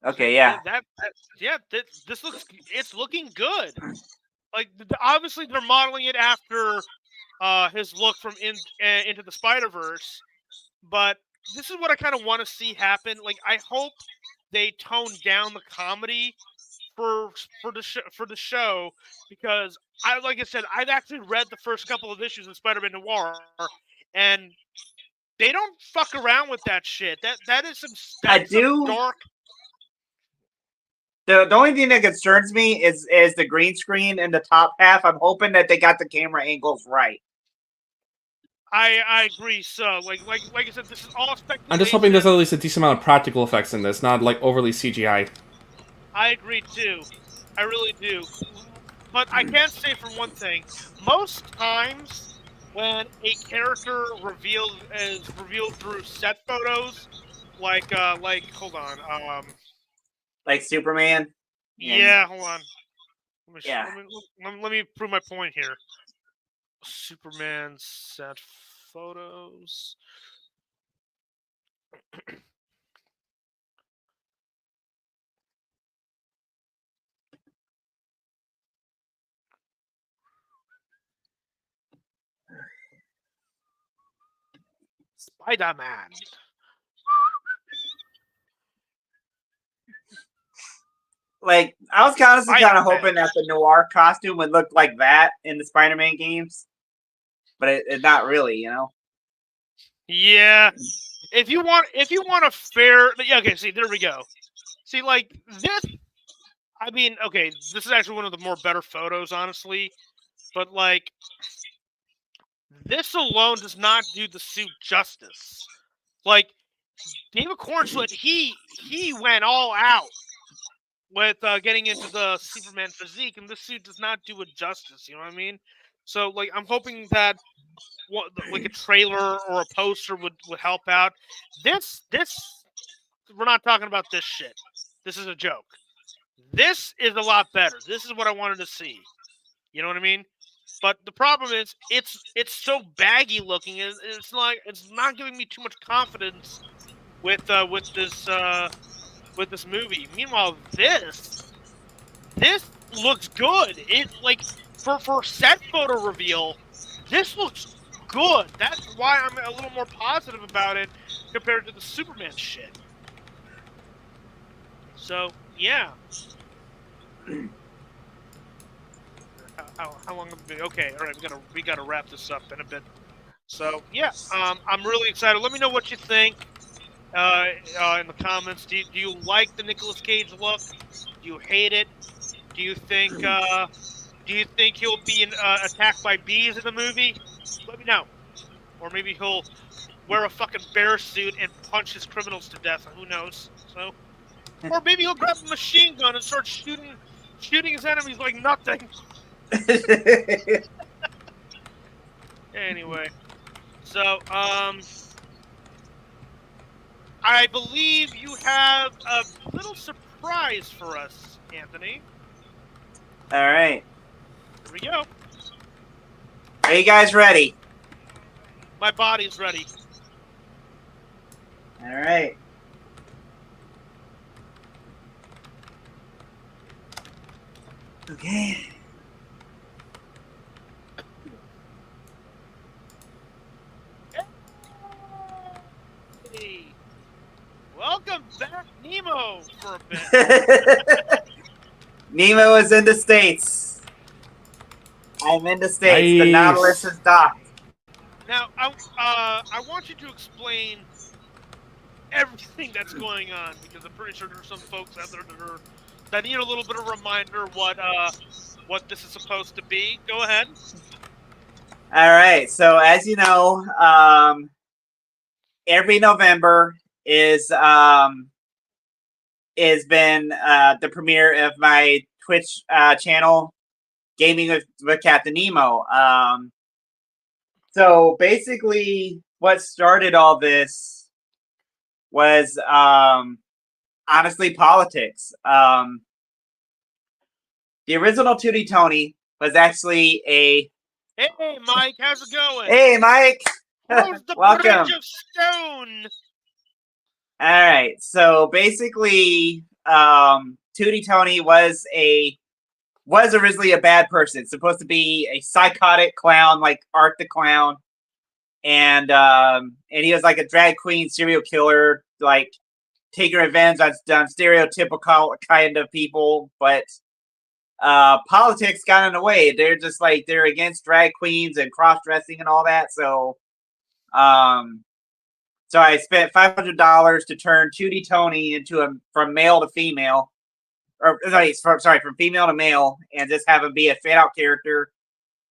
Okay, yeah. This looks it's looking good. Like obviously they're modeling it after his look from Into the Spider-Verse, but this is what I kind of want to see happen. Like I hope they tone down the comedy for the show, because like I said, I've actually read the first couple of issues of Spider-Man Noir, and they don't fuck around with that shit. That is some dark. The only thing that concerns me is the green screen in the top half. I'm hoping that they got the camera angles right. I agree. So like I said, this is all speculation. I'm just hoping there's at least a decent amount of practical effects in this, not like overly CGI. I agree too. I really do. But I can say for one thing, most times when a character is revealed through set photos, like hold on, like Superman. Yeah, hold on. Yeah. Let me prove my point here. Superman set photos. Spider-Man. Like, I was honestly kind of hoping that the Noir costume would look like that in the Spider-Man games, but it's not really, you know. Yeah, if you want a fair, yeah, okay. See, there we go. See, like this. I mean, okay, this is actually one of the more better photos, honestly. But like, this alone does not do the suit justice. Like, David Cornslet, he went all out with getting into the Superman physique, and this suit does not do it justice. You know what I mean? So, like, I'm hoping that like a trailer or a poster would help out. This we're not talking about this shit. This is a joke. This is a lot better. This is what I wanted to see. You know what I mean? But the problem is, it's so baggy looking. It's not giving me too much confidence with this movie. Meanwhile, this looks good. It like for set photo reveal, this looks good. That's why I'm a little more positive about it compared to the Superman shit. So yeah. How long have we been? Okay, all right, we gotta wrap this up in a bit. So yeah, I'm really excited. Let me know what you think. in the comments. Do you like the Nicolas Cage look? Do you hate it? Do you think he'll be attacked by bees in the movie? Let me know. Or maybe he'll wear a fucking bear suit and punch his criminals to death. Who knows? So, or maybe he'll grab a machine gun and start shooting his enemies like nothing. Anyway, so I believe you have a little surprise for us, Anthony. All right. Here we go. Are you guys ready? My body's ready. All right. Okay. Hey, welcome back, Nemo, for a bit. Nemo is in the States. I'm in the States. The Nice. Nautilus is docked. Now, I want you to explain everything that's going on, because I'm pretty sure there's some folks out there that need a little bit of reminder what this is supposed to be. Go ahead. All right. So as you know, every November is been the premiere of my Twitch channel, Gaming with Captain Nemo. So basically, what started all this was honestly politics. The original Tootie Tony was actually a. Hey, Mike, how's it going? Hey, Mike. How's the Welcome. Bridge of Stone? All right. So basically, Tootie Tony was originally a bad person, supposed to be a psychotic clown like Art the Clown, and he was like a drag queen serial killer, like taking revenge on stereotypical kind of people, but politics got in the way. They're just like they're against drag queens and cross dressing and all that. So I spent $500 to turn Tootie Tony into from male to female. Or from female to male, and just have him be a straight out character.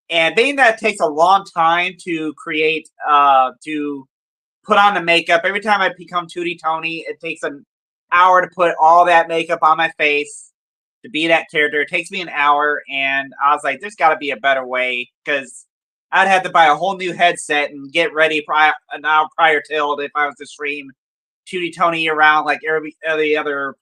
And being that it takes a long time to create, to put on the makeup. Every time I become Tootie Tony, it takes an hour to put all that makeup on my face to be that character. It takes me an hour, and I was like, there's got to be a better way, because I'd have to buy a whole new headset and get ready an hour prior till if I was to stream Tootie Tony around like every other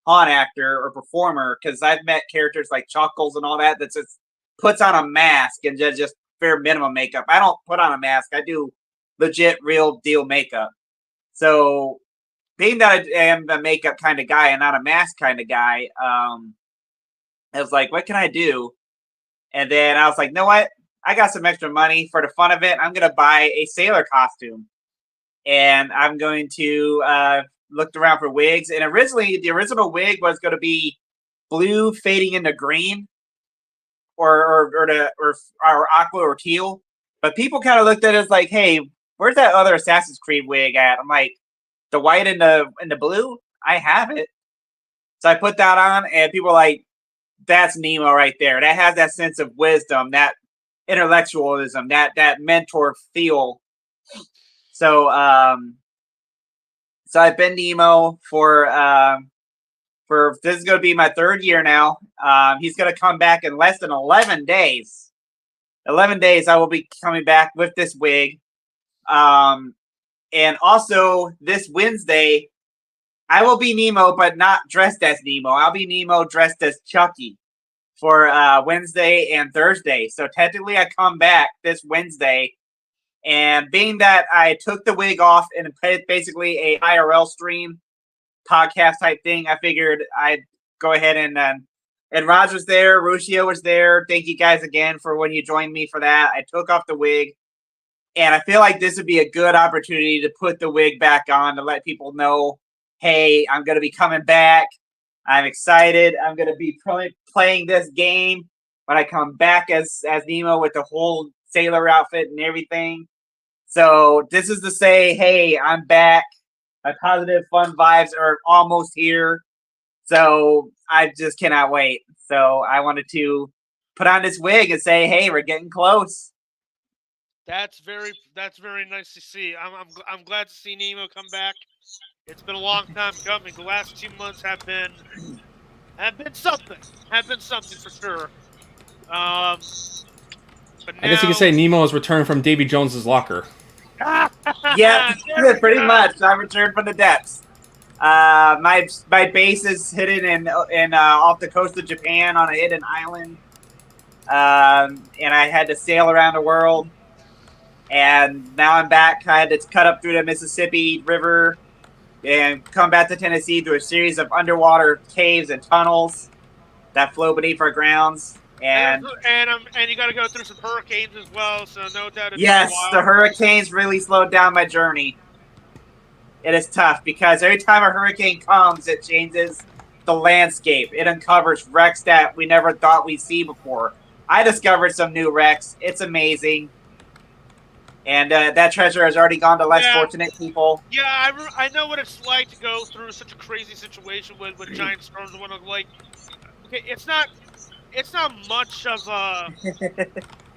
haunt actor or performer, because I've met characters like Chuckles and all that just puts on a mask and just bare minimum makeup. I don't put on a mask. I do legit real deal makeup. So being that I am a makeup kind of guy and not a mask kind of guy, I was like, what can I do? And then I was like, you know what? I got some extra money for the fun of it. I'm going to buy a sailor costume. And I'm going to looked around for wigs, and originally the original wig was going to be blue fading into green, or aqua or teal. But people kind of looked at it as like, hey, where's that other Assassin's Creed wig at? I'm like, the white and the blue? I have it. So I put that on, and people were like, that's Nemo right there. That has that sense of wisdom, that intellectualism, that mentor feel. So So I've been Nemo for this is going to be my third year now. He's going to come back in less than 11 days. 11 days I will be coming back with this wig. And also this Wednesday, I will be Nemo, but not dressed as Nemo. I'll be Nemo dressed as Chucky for Wednesday and Thursday. So technically I come back this Wednesday. And being that I took the wig off in basically a IRL stream podcast type thing, I figured I'd go ahead and Raj was there, Ruscio was there. Thank you guys again for when you joined me for that. I took off the wig, and I feel like this would be a good opportunity to put the wig back on to let people know, hey, I'm going to be coming back. I'm excited. I'm going to be playing this game when I come back as Nemo with the whole sailor outfit and everything. So this is to say, hey, I'm back. My positive, fun vibes are almost here. So I just cannot wait. So I wanted to put on this wig and say, hey, we're getting close. That's very nice to see. I'm glad to see Nemo come back. It's been a long time coming. The last 2 months have been something. Have been something for sure. But I guess you could now, say Nemo has returned from Davy Jones's locker. Yeah, there we pretty go. much. I returned from the depths. My base is hidden in off the coast of Japan on a hidden island. And I had to sail around the world. And now I'm back. I had to cut up through the Mississippi River and come back to Tennessee through a series of underwater caves and tunnels that flow beneath our grounds. And And you got to go through some hurricanes as well. So no doubt it's yes, been a the while. hurricanes really slowed down my journey. It is tough because every time a hurricane comes, it changes the landscape. It uncovers wrecks that we never thought we'd see before. I discovered some new wrecks. It's amazing. And that treasure has already gone to less fortunate people. Yeah, I know what it's like to go through such a crazy situation with giant storms. When I'm like, okay, it's not much of a.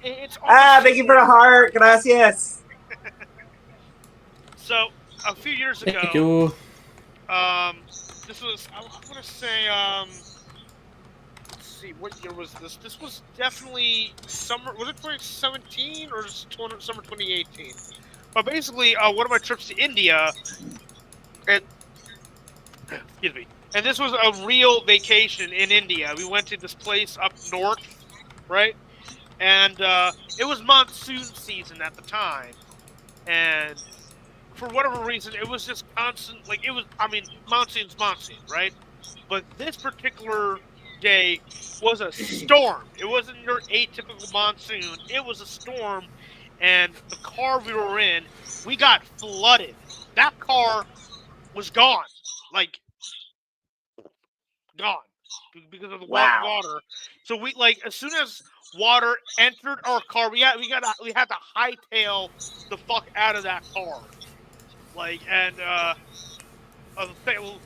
It's Thank you for the heart. Gracias. So a few years ago, Thank you. this was I want to say let's see, what year was this? This was definitely summer. Was it 2017 or summer 2018? But basically, one of my trips to India, and excuse me, and this was a real vacation in India. We went to this place up north, right? And it was monsoon season at the time, and for whatever reason, it was just constant. Like it was, I mean, monsoon's monsoon, right? But this particular day was a storm. It wasn't your atypical monsoon. It was a storm, and the car we were in, we got flooded. That car was gone, like gone, because of the Wow. water. So we like as soon as water entered our car, we had to hightail the fuck out of that car. Like and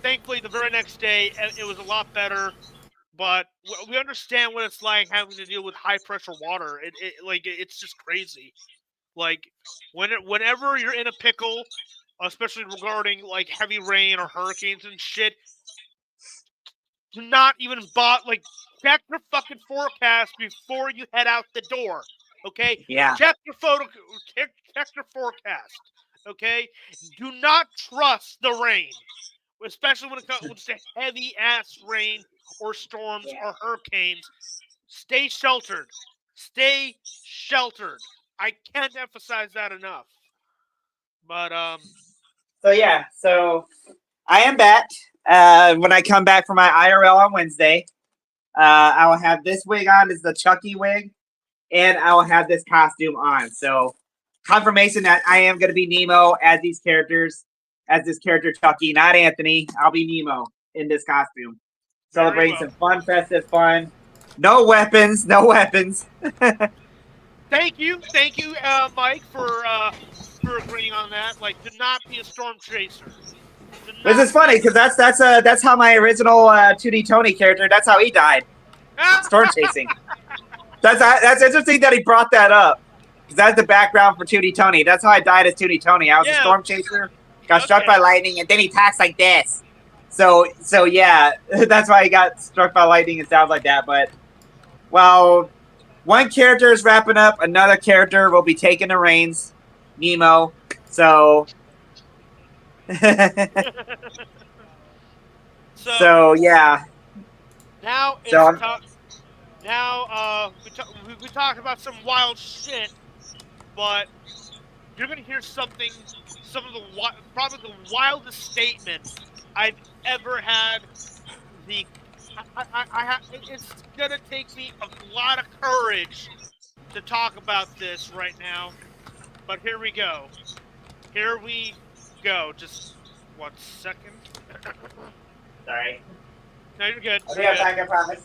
thankfully the very next day it was a lot better. But we understand what it's like having to deal with high pressure water. It's just crazy. Like whenever you're in a pickle, especially regarding like heavy rain or hurricanes and shit, do not even check your fucking forecast before you head out the door. Okay? Yeah. Check your check your forecast. Okay? Do not trust the rain, especially when it comes to heavy ass rain or storms or hurricanes. Stay sheltered. Stay sheltered. I can't emphasize that enough. But So I am back. When I come back from my IRL on Wednesday, I will have this wig on. This is the Chucky wig, and I will have this costume on. So confirmation that I am going to be Nemo as these characters, as this character Chucky, not Anthony. I'll be Nemo in this costume, celebrating some fun, festive fun. No weapons, no weapons. Thank you, Mike, for agreeing on that. Like, do not be a storm chaser. This is funny because that's how my original 2D Tony character. That's how he died. Storm chasing. That's interesting that he brought that up. Because that's the background for 2D Tony. That's how I died as 2D Tony. I was a storm chaser, got struck by lightning, and then he talks like this. So yeah, that's why he got struck by lightning and sounds like that. But well, one character is wrapping up, another character will be taking the reins, Nemo. So so yeah. Now it's now we talked about some wild shit, but you're gonna hear some of the probably the wildest statement I've ever had. It's gonna take me a lot of courage to talk about this right now, but here we go. Here we go. Just 1 second. Sorry. No, you're good. I'll be right back, I promise.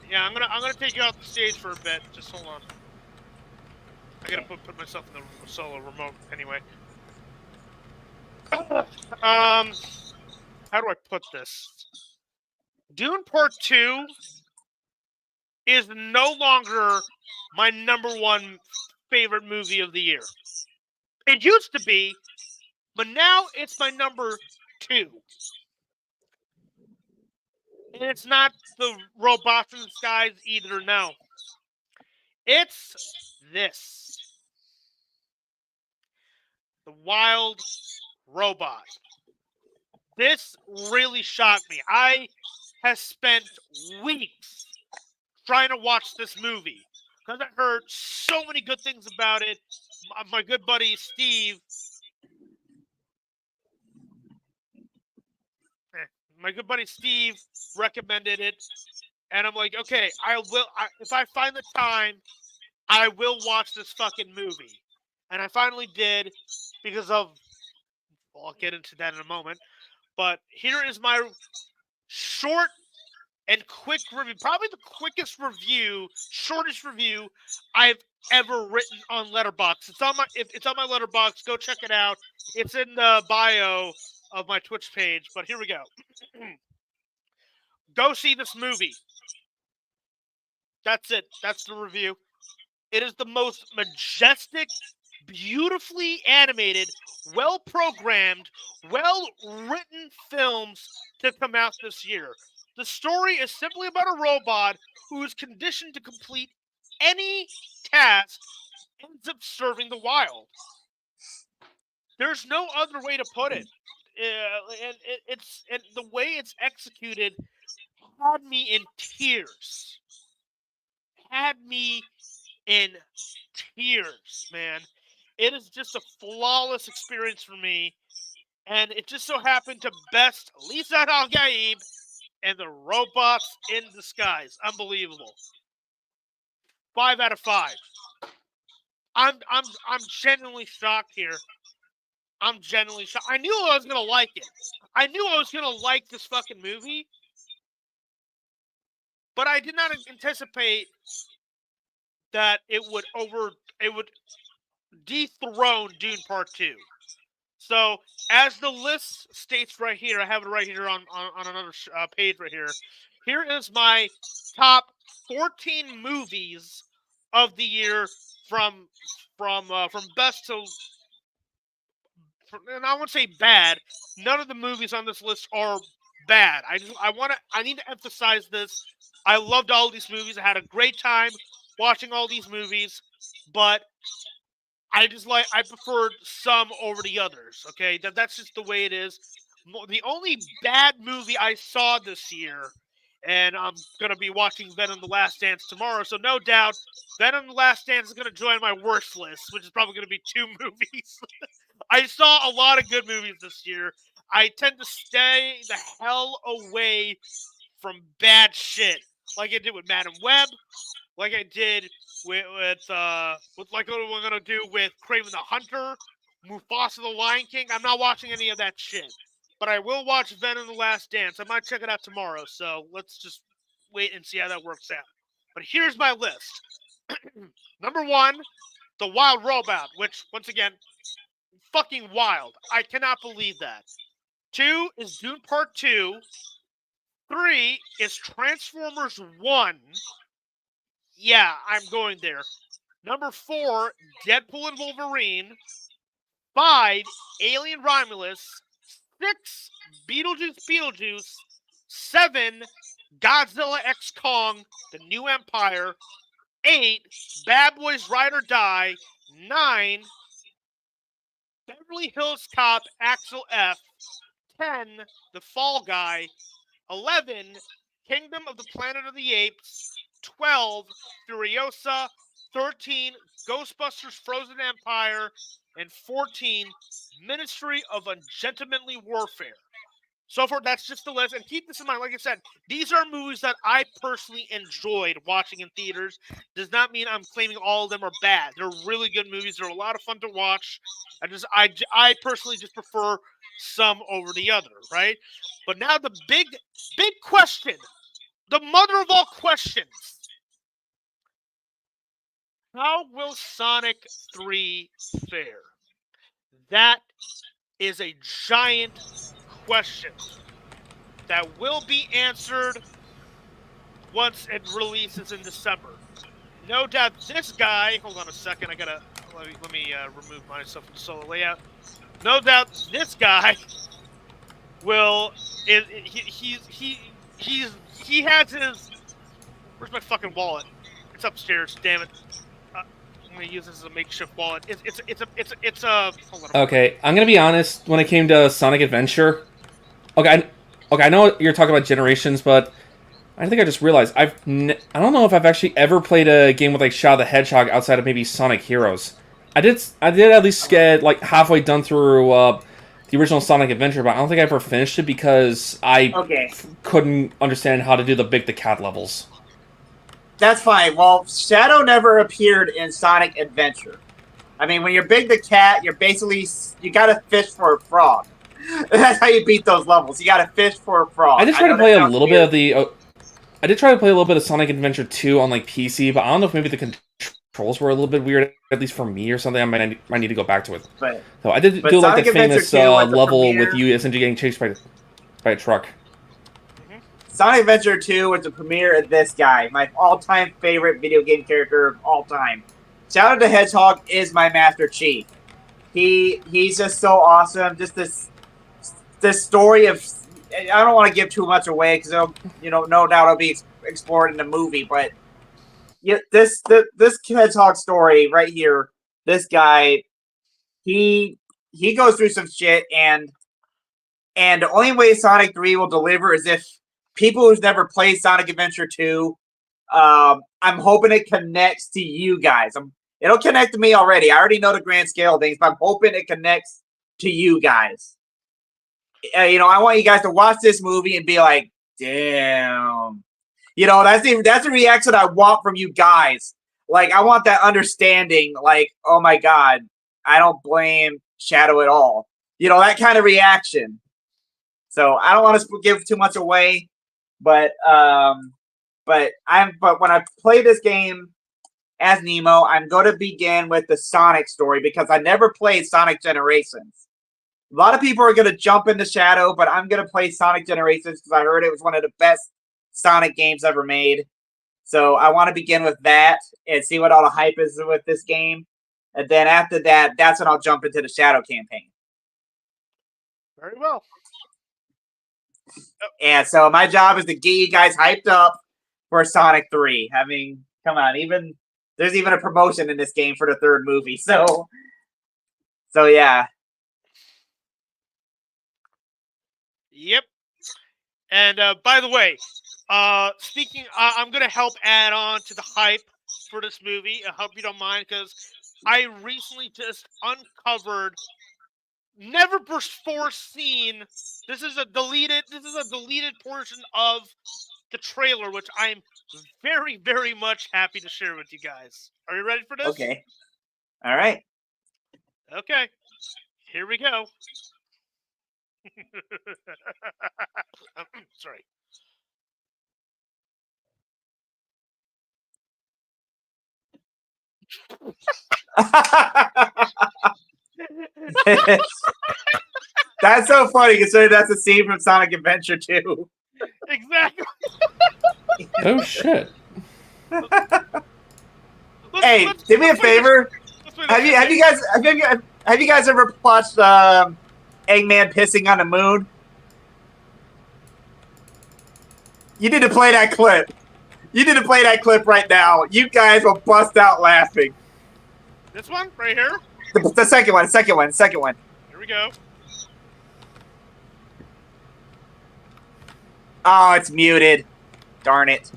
Yeah, I'm gonna take you off the stage for a bit. Just hold on. I gotta put myself in the solo remote anyway. How do I put this? Dune Part 2 is no longer my number one favorite movie of the year. It used to be, but now it's my number 2. And it's not the robots in the skies either, no. It's this. The Wild Robot. This really shocked me. I have spent weeks trying to watch this movie because I heard so many good things about it. My good buddy Steve, recommended it, and I'm like, okay, I will. If I find the time, I will watch this fucking movie, and I finally did because of. Well, I'll get into that in a moment, but here is my short and quick review, probably the quickest review, shortest review I've ever written on Letterboxd. It's on my Letterboxd. Go check it out. It's in the bio of my Twitch page. But here we go. Go see this movie. That's it. That's the review. It is the most majestic, beautifully animated, well-programmed, well-written films to come out this year. The story is simply about a robot who is conditioned to complete any task and ends up serving the wild. There's no other way to put it. And the way it's executed had me in tears. Had me in tears, man. It is just a flawless experience for me, and it just so happened to best Lisa Al Gaib and the Robots in Disguise. Unbelievable. 5 out of 5. I'm genuinely shocked here. I'm genuinely shocked. I knew I was gonna like it. I knew I was gonna like this fucking movie, but I did not anticipate that it would dethrone Dune Part 2. So, as the list states right here, I have it right here on another page right here. Here is my top 14 movies of the year from best to, and I won't say bad. None of the movies on this list are bad. I need to emphasize this. I loved all these movies. I had a great time watching all these movies, but I preferred some over the others. Okay, that's just the way it is. The only bad movie I saw this year, and I'm gonna be watching Venom: The Last Dance tomorrow, so no doubt Venom: The Last Dance is gonna join my worst list, which is probably gonna be 2 movies. I saw a lot of good movies this year. I tend to stay the hell away from bad shit, like I did with Madam Web, like I did with like what we're gonna do with Kraven the Hunter, Mufasa the Lion King. I'm not watching any of that shit, but I will watch Venom: The Last Dance. I might check it out tomorrow. So let's just wait and see how that works out. But here's my list. Number 1, The Wild Robot, which once again, fucking wild. I cannot believe that. 2 is Dune Part 2. 3 is Transformers 1. Yeah, I'm going there. Number 4, Deadpool and Wolverine. 5, Alien Romulus. 6, Beetlejuice. 7, Godzilla X Kong, The New Empire. 8, Bad Boys Ride or Die. 9, Beverly Hills Cop Axel F. 10, The Fall Guy. 11, Kingdom of the Planet of the Apes. 12, Furiosa. 13, Ghostbusters Frozen Empire. And 14, Ministry of Ungentlemanly Warfare. So far, that's just the list. And keep this in mind, like I said, these are movies that I personally enjoyed watching in theaters. Does not mean I'm claiming all of them are bad. They're really good movies. They're a lot of fun to watch. I personally just prefer some over the other, right? But now the big question, the mother of all questions. How will Sonic 3 fare? That is a giant question that will be answered once it releases in December. No doubt this guy, hold on a second, let me remove myself from the solo layout. No doubt this guy he has his, where's my fucking wallet? It's upstairs, damn it. I'm gonna use this as a makeshift wallet. It's a hold on. Okay, I'm gonna be honest. When it came to Sonic Adventure, I know you're talking about Generations, but I think I just realized I don't know if I've actually ever played a game with like Shadow the Hedgehog outside of maybe Sonic Heroes. I did at least get like halfway done through the original Sonic Adventure, but I don't think I ever finished it because I couldn't understand how to do the cat levels. That's fine. Well, Shadow never appeared in Sonic Adventure. I mean, when you're Big the Cat, you gotta fish for a frog. That's how you beat those levels. You gotta fish for a frog. I did try to play a little bit of the. I did try to play a little bit of Sonic Adventure 2 on like PC, but I don't know if maybe the controls were a little bit weird, at least for me or something. I might need to go back to it. So I did do like the famous level with you essentially getting chased by a truck. Sonic Adventure 2 was the premiere of this guy, my all-time favorite video game character of all time. Shadow the Hedgehog is my Master Chief. He's just so awesome. Just this story of, I don't want to give too much away because no doubt it'll be explored in the movie, but this Hedgehog story right here, this guy, he goes through some shit, and the only way Sonic 3 will deliver is if people who's never played Sonic Adventure 2, I'm hoping it connects to you guys. It'll connect to me already. I already know the grand scale of things, but I'm hoping it connects to you guys. I want you guys to watch this movie and be like, damn. That's the reaction I want from you guys. Like, I want that understanding, like, oh my God, I don't blame Shadow at all. That kind of reaction. So I don't want to give too much away. But when I play this game as Nemo, I'm going to begin with the Sonic story because I never played Sonic Generations. A lot of people are going to jump into Shadow, but I'm going to play Sonic Generations because I heard it was one of the best Sonic games ever made. So I want to begin with that and see what all the hype is with this game. And then after that, that's when I'll jump into the Shadow campaign. Very well. And so my job is to get you guys hyped up for Sonic 3. Come on, there's even a promotion in this game for the third movie. So yeah. Yep. And by the way, speaking, I'm gonna help add on to the hype for this movie. I hope you don't mind, because I recently just uncovered never before seen. This is a deleted portion of the trailer, which I'm very, very much happy to share with you guys. Are you ready for this? Okay. All right. Okay. Here we go. Sorry. That's so funny considering that's a scene from Sonic Adventure 2. Exactly. Oh shit. Hey, do me a favor. Have you guys ever watched Eggman pissing on the moon? You need to play that clip. You need to play that clip right now. You guys will bust out laughing. This one right here. The second one. Here we go. Oh, it's muted. Darn it.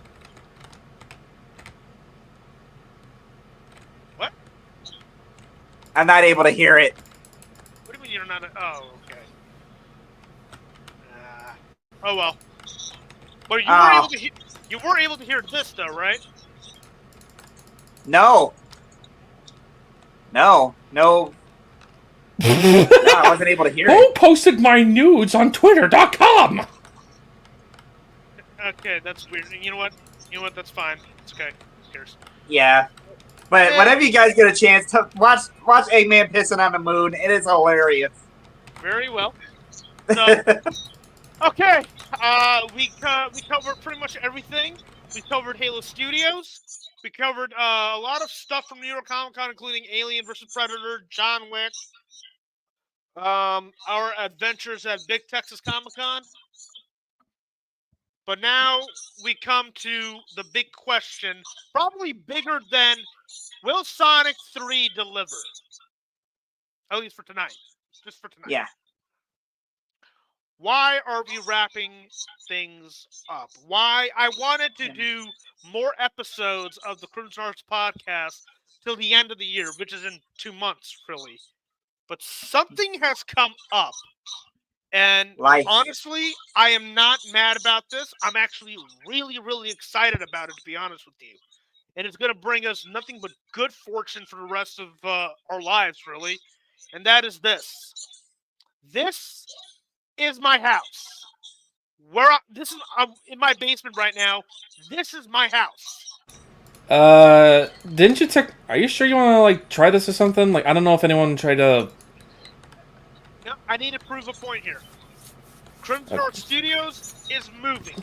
What? I'm not able to hear it. What do you mean you're not? Oh, okay. Oh well. But you were able to hear this though, right? No. No, I wasn't able to hear Who it. posted my nudes on Twitter.com? Okay, that's weird. You know what? That's fine. It's okay. Who cares? Yeah. But whenever you guys get a chance, watch Eggman pissing on the moon. It is hilarious. Very well. So, okay. We covered pretty much everything. We covered Halo Studios. We covered a lot of stuff from New York Comic Con, including Alien vs. Predator, John Wick, our adventures at Big Texas Comic Con. But now we come to the big question, probably bigger than will Sonic 3 deliver? At least for tonight. Just for tonight. Yeah. Why are we wrapping things up? Why I wanted to do more episodes of the Crimson Hearts podcast till the end of the year, which is in 2 months, really. But something has come up. And Life. honestly, I am not mad about this. I'm actually really, really excited about it, to be honest with you. And it's going to bring us nothing but good fortune for the rest of our lives, really. And that is this. This is my house. This is in my basement right now. This is my house. Didn't you check? Are you sure you want to like try this or something? Like, I don't know if anyone tried to. No, I need to prove a point here. Crimson Heart Studios is moving.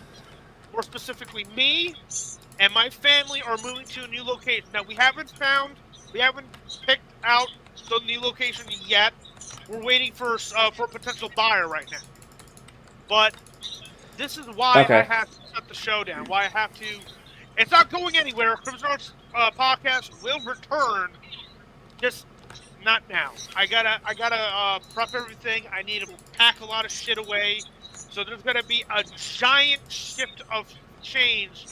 More specifically, me and my family are moving to a new location. Now, we haven't picked out the new location yet. We're waiting for a potential buyer right now. But this is why I have to shut the show down. Why I have to. It's not going anywhere. Crimson Hearts podcast will return. Just not now. I gotta prep everything. I need to pack a lot of shit away. So there's gonna be a giant shift of change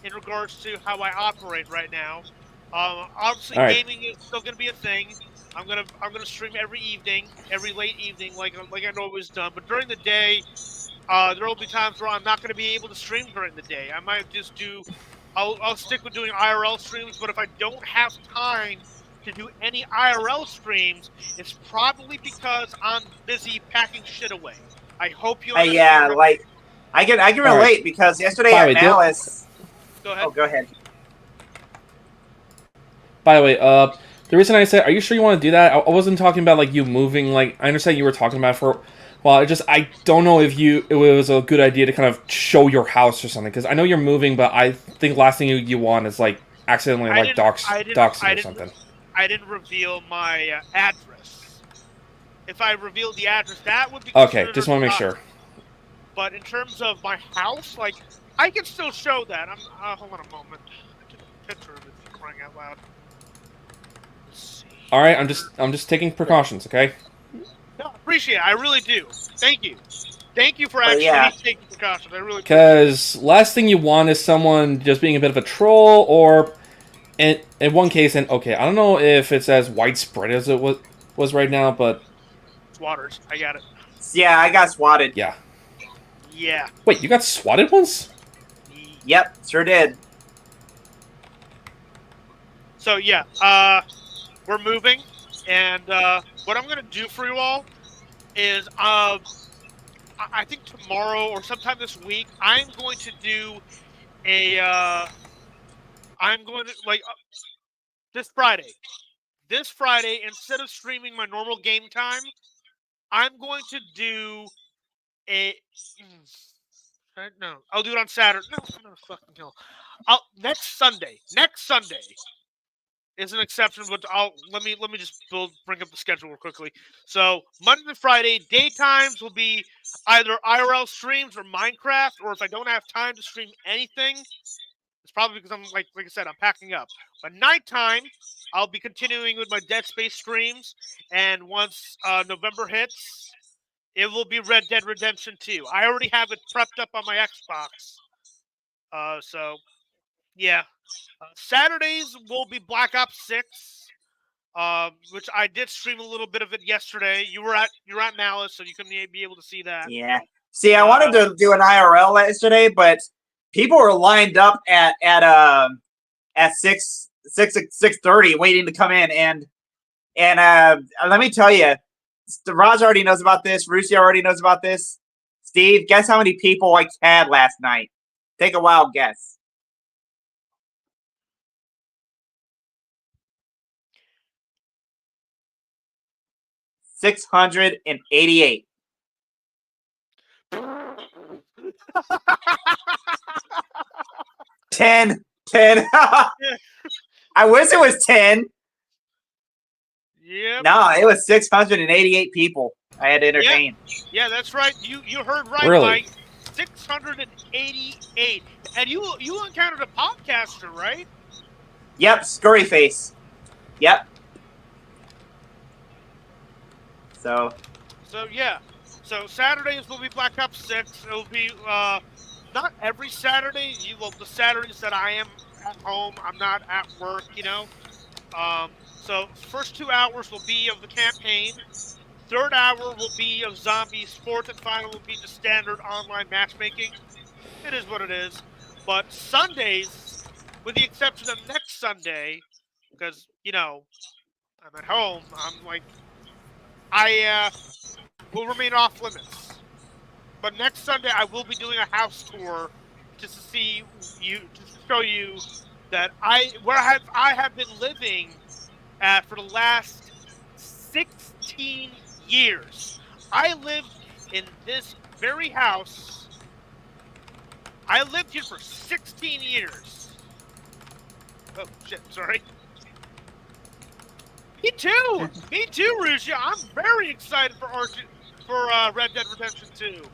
in regards to how I operate right now. Obviously, gaming is still gonna be a thing. I'm gonna stream every evening, every late evening, like I've always done. But during the day, there will be times where I'm not gonna be able to stream during the day. I might just do. I'll stick with doing IRL streams. But if I don't have time to do any IRL streams, it's probably because I'm busy packing shit away. I hope you understand. Yeah, like I can relate because yesterday at Malice. Go ahead. Oh, go ahead. By the way, the reason I said, are you sure you want to do that? I wasn't talking about like you moving. Like, I understand you were talking about it for. Well, I don't know if it was a good idea to kind of show your house or something, because I know you're moving, but I think last thing you want is like accidentally like doxing or something. I didn't reveal my address. If I revealed the address, that would be okay. Just want to make sure. But in terms of my house, like I can still show that. Hold on a moment. I took a picture of it. Crying out loud. Let's see. All right, I'm just taking precautions, okay? No, appreciate it. I really do. Thank you. Thank you for actually taking precautions. I really. Because last thing you want is someone just being a bit of a troll, or in one case, and okay, I don't know if it's as widespread as it was right now, but Swatters. I got it. Yeah, I got swatted. Yeah. Yeah. Wait, you got swatted once? Yep, sure did. So yeah, we're moving, and what I'm gonna do for you all is I think tomorrow or sometime this week I'm going to do a I'm going to this Friday. This Friday, instead of streaming my normal game time, I'm going to do a no. I'll do it on Saturday. No, fucking hell. Next Sunday. Next Sunday is an exception, but let me just bring up the schedule real quickly. So Monday to Friday, daytimes will be either IRL streams or Minecraft, or if I don't have time to stream anything, it's probably because I'm like I said, I'm packing up. But nighttime, I'll be continuing with my Dead Space streams, and once November hits, it will be Red Dead Redemption 2. I already have it prepped up on my Xbox. So yeah. Saturdays will be Black Ops 6, which I did stream a little bit of it yesterday. You're at Malice, so you couldn't be able to see that. Yeah. See, I wanted to do an IRL yesterday, but people were lined up at 6:30 waiting to come in, and let me tell you, Raj already knows about this. Rusio already knows about this. Steve, guess how many people I had last night? Take a wild guess. 688. 10. I wish it was 10. Yep. No, it was 688 people I had to entertain. Yeah, that's right. You heard right, Really? Mike. 688. And you encountered a podcaster, right? Yep, Scurryface. Yep. So yeah. So Saturdays will be Black Ops 6. It'll be not every Saturday. The Saturdays that I am at home, I'm not at work, So first 2 hours will be of the campaign. Third hour will be of zombies. Fourth and final will be the standard online matchmaking. It is what it is. But Sundays, with the exception of next Sunday, because, I'm at home, I will remain off limits. But next Sunday, I will be doing a house tour just to show you that I have been living for the last 16 years. I lived in this very house. I lived here for 16 years. Oh shit! Sorry. Me too, Russia. I'm very excited for Red Dead Redemption 2.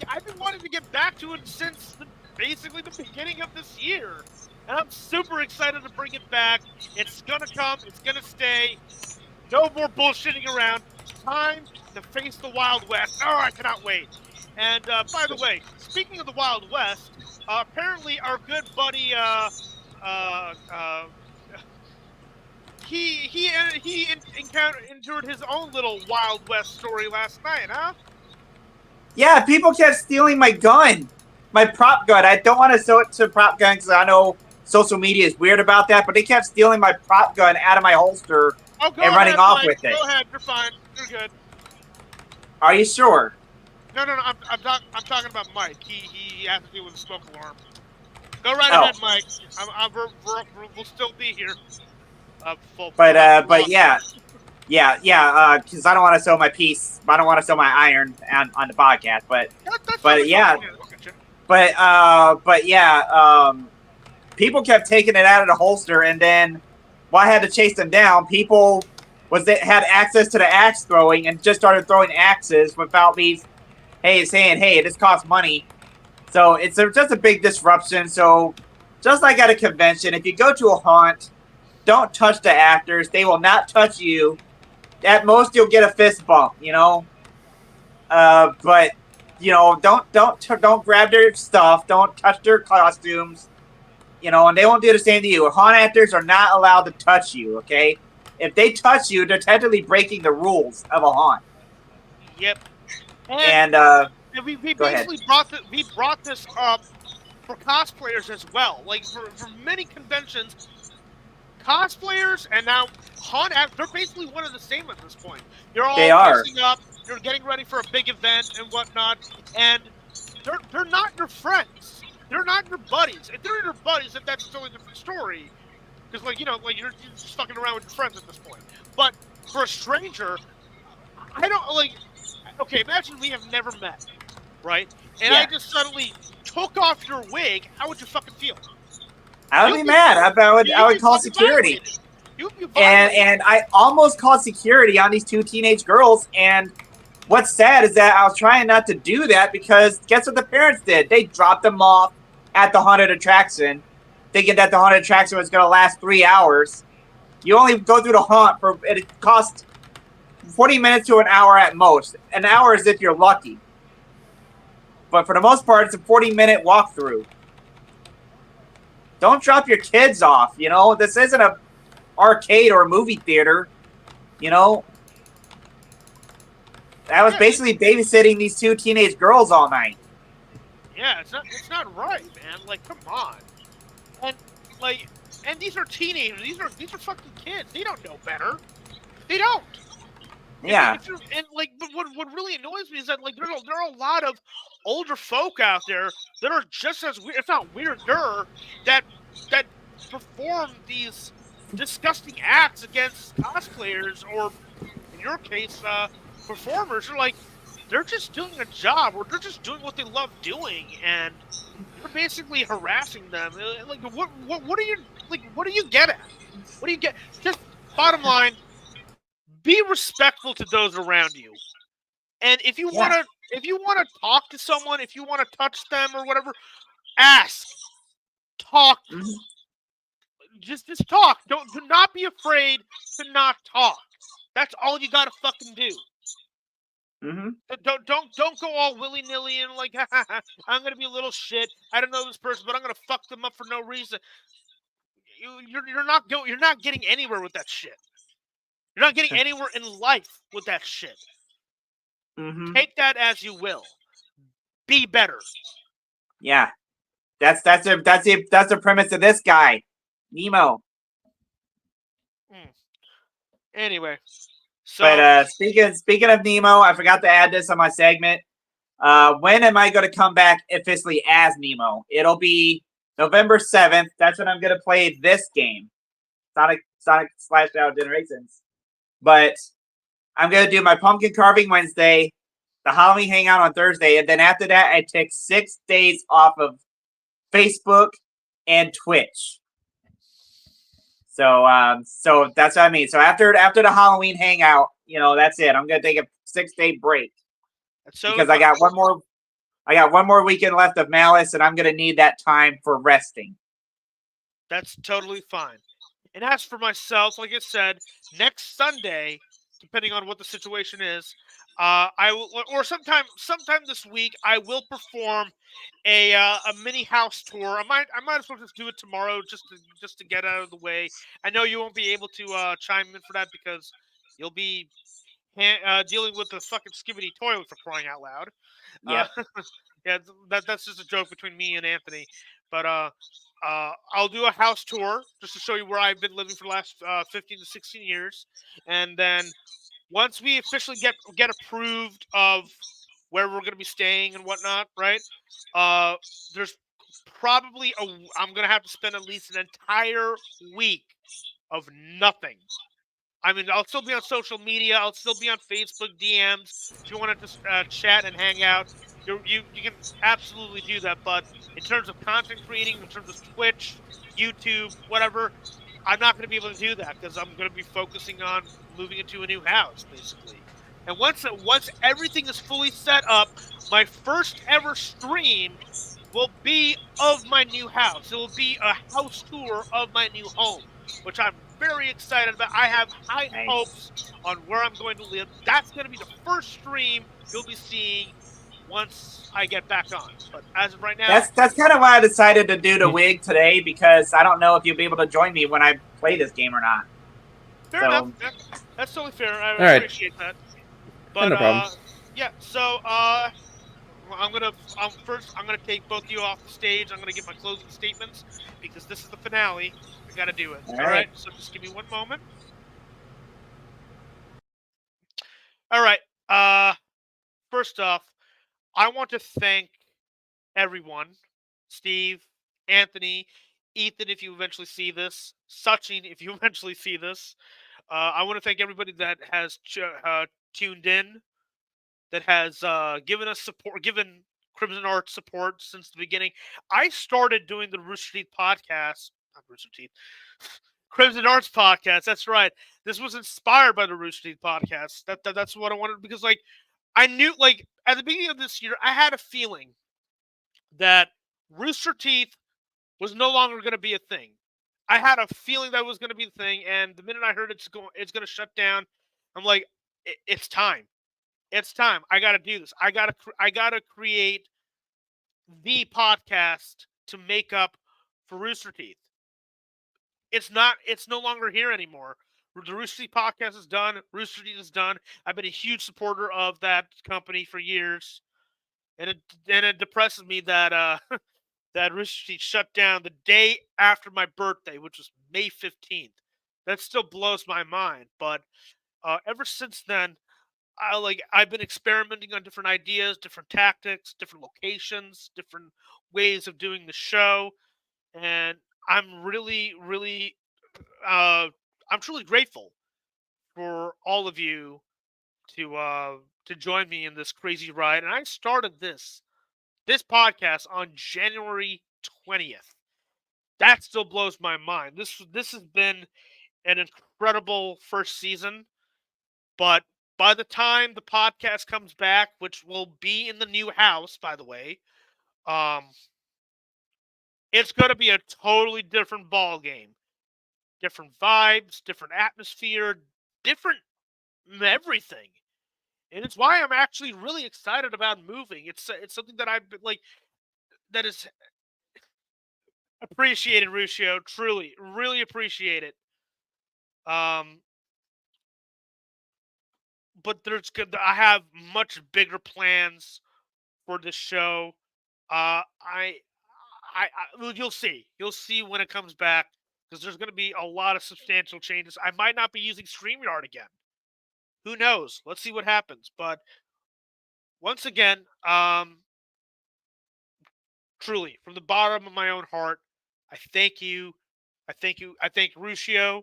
I've been wanting to get back to it since basically the beginning of this year, and I'm super excited to bring it back. It's gonna come. It's gonna stay. No more bullshitting around. Time to face the Wild West. Oh, I cannot wait. And by the way, speaking of the Wild West, apparently our good buddy he endured his own little Wild West story last night, huh? yeah, people kept stealing my gun, my prop gun. I don't want to sell it to prop gun because I know social media is weird about that, but they kept stealing my prop gun out of my holster and running off with it. Go ahead, you're fine. You're good. Are you sure? No. I'm talking about Mike. He has to deal with a smoke alarm. Go right ahead, Mike. We'll still be here. But yeah, because I don't want to sell my piece. I don't want to sell my iron on the podcast. People kept taking it out of the holster, and then I had to chase them down. People had access to the axe throwing and just started throwing axes without me saying, hey, this costs money. So it's just a big disruption. So just like at a convention, if you go to a haunt, don't touch the actors. They will not touch you. At most, you'll get a fist bump, But don't grab their stuff. Don't touch their costumes, And they won't do the same to you. Haunt actors are not allowed to touch you. Okay, if they touch you, they're technically breaking the rules of a haunt. Yep. And we basically brought this up for cosplayers as well. Like for many conventions, cosplayers and now haunt actors, they're basically one and the same at this point. They're all dressing up, they're getting ready for a big event and whatnot, and they're not your friends. They're not your buddies. If they're your buddies, then that's a totally different story. Because you're just fucking around with your friends at this point. But for a stranger, I don't okay, imagine we have never met, right? And I just suddenly took off your wig, how would you fucking feel? I would be mad. I would call security. And I almost called security on these 2 teenage girls. And what's sad is that I was trying not to do that because guess what the parents did? They dropped them off at the haunted attraction, thinking that the haunted attraction was going to last 3 hours. You only go through the haunt it costs 40 minutes to an hour at most. An hour is if you're lucky. But for the most part, it's a 40-minute walkthrough. Don't drop your kids off, This isn't an arcade or a movie theater, I was basically babysitting these 2 teenage girls all night. Yeah, it's not right, man. Come on. And these are teenagers. These are fucking kids. They don't know better. They don't. Yeah. But what really annoys me is that there are a lot of older folk out there that are just as weird, if not weirder, that perform these disgusting acts against cosplayers or your case, performers are like, they're just doing a job, or they're just doing what they love doing, and you're basically harassing them. Like, what are you like? What do you get at? What do you get? Just bottom line, be respectful to those around you. And Yeah. if you wanna talk to someone, if you wanna touch them or whatever, ask, talk, Mhm. just talk. Do not be afraid to not talk. That's all you gotta fucking do. Mhm. Don't go all willy nilly and like, I'm gonna be a little shit. I don't know this person, but I'm gonna fuck them up for no reason. You're not getting anywhere with that shit. You're not getting anywhere in life with that shit. Mhm. Take that as you will. Be better. Yeah. That's the premise of this guy, Nemo. Mm. Anyway, But so speaking of Nemo, I forgot to add this on my segment. When am I going to come back officially as Nemo? It'll be November 7th. That's when I'm going to play this game, Sonic Slash Out Generations. But I'm going to do my pumpkin carving Wednesday, the Halloween hangout on Thursday, and then after that, I take 6 days off of Facebook and Twitch. So that's what I mean. So after the Halloween hangout, that's it. I'm gonna take a 6-day break that's totally because fine. I got one more weekend left of Malice, and I'm gonna need that time for resting. That's totally fine. And as for myself, like I said, next Sunday, depending on what the situation is, I will, or sometime this week, I will perform a mini house tour. I might as well just do it tomorrow, just to get out of the way. I know you won't be able to chime in for that because you'll be dealing with the fucking skibbity toilet for crying out loud. Uh, Yep. yeah, that's just a joke between me and Anthony. But I'll do a house tour just to show you where I've been living for the last 15 to 16 years, and then once we officially get approved of where we're going to be staying and whatnot, right? Uh, there's probably I'm going to have to spend at least an entire week of nothing. I mean, I'll still be on social media. I'll still be on Facebook DMs. If you want to just chat and hang out, you can absolutely do that. But in terms of content creating, in terms of Twitch, YouTube, whatever, I'm not going to be able to do that because I'm going to be focusing on moving into a new house, basically. And once everything is fully set up, my first ever stream will be of my new house. It will be a house tour of my new home, which I'm very excited about. I have high Nice. hopes on where I'm going to live. That's going to be the first stream you'll be seeing once I get back on. But as of right now, That's kind of why I decided to do the wig today because I don't know if you'll be able to join me when I play this game or not. fair enough. So Yeah, that's totally fair. I All right, appreciate that. yeah, But no problem. yeah. So I'm gonna take both of you off the stage. I'm gonna give my closing statements because this is the finale. I got to do it. all All right. right. So just give me one moment. All right. First off, I want to thank everyone, Steve, Anthony, Ethan, if you eventually see this, Sachin, if you eventually see this. I want to thank everybody that has tuned in, that has given us support, given Crimson Arts support since the beginning. I started doing the Rooster Teeth podcast, not Rooster Teeth, Crimson Arts podcast. That's right. This was inspired by the Rooster Teeth podcast. That's what I wanted because, like, I knew, like, at the beginning of this year, I had a feeling that Rooster Teeth was no longer going to be a thing. I had a feeling that was going to be the thing, and the minute I heard it's going to shut down, I'm like, it's time. It's time. I got to do this. I got to create the podcast to make up for Rooster Teeth. It's not. It's no longer here anymore. The Rooster Teeth podcast is done. Rooster Teeth is done. I've been a huge supporter of that company for years, and it depresses me that that Rooster Teeth shut down the day after my birthday, which was May 15th. That still blows my mind. But ever since then, I've been experimenting on different ideas, different tactics, different locations, different ways of doing the show, and I'm really, uh, I'm truly grateful for all of you to join me in this crazy ride. And I started this podcast on January 20th. That still blows my mind. This has been an incredible first season, but by the time the podcast comes back, which will be in the new house, by the way, um, it's going to be a totally different ball game, different vibes, different atmosphere, different everything, and it's why I'm actually really excited about moving. It's something that I've been like that is appreciated, Ruscio. Truly, really appreciate it. Um, but there's good. I have much bigger plans for this show. Well, you'll see. You'll see when it comes back because there's going to be a lot of substantial changes. I might not be using StreamYard again. Who knows? Let's see what happens. But once again, truly, from the bottom of my own heart, I thank you. I thank you. I thank Ruscio.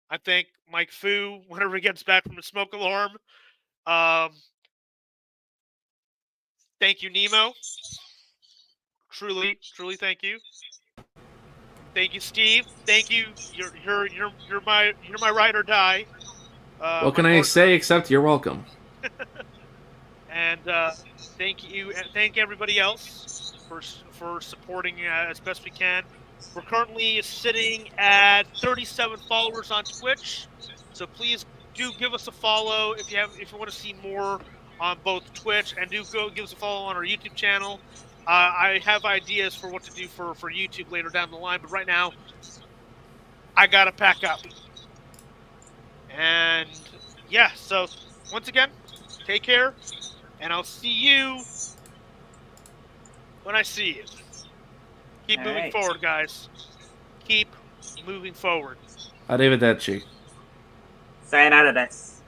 I thank Mike Fu whenever he gets back from the smoke alarm. Um, Thank you, Nemo. Truly, truly, thank you. Thank you, Steve. Thank you. You're my ride or die. What My can I partner. say except you're welcome? And thank you, and thank everybody else for supporting as best we can. We're currently sitting at 37 followers on Twitch, so please do give us a follow if you want to see more on both Twitch, and do go give us a follow on our YouTube channel. I have ideas for what to do for YouTube later down the line, but right now I gotta pack up. And yeah, so once again, take care. And I'll see you when I see you. Keep moving forward, guys. Keep moving forward. Arrivederci. Sayonara desu.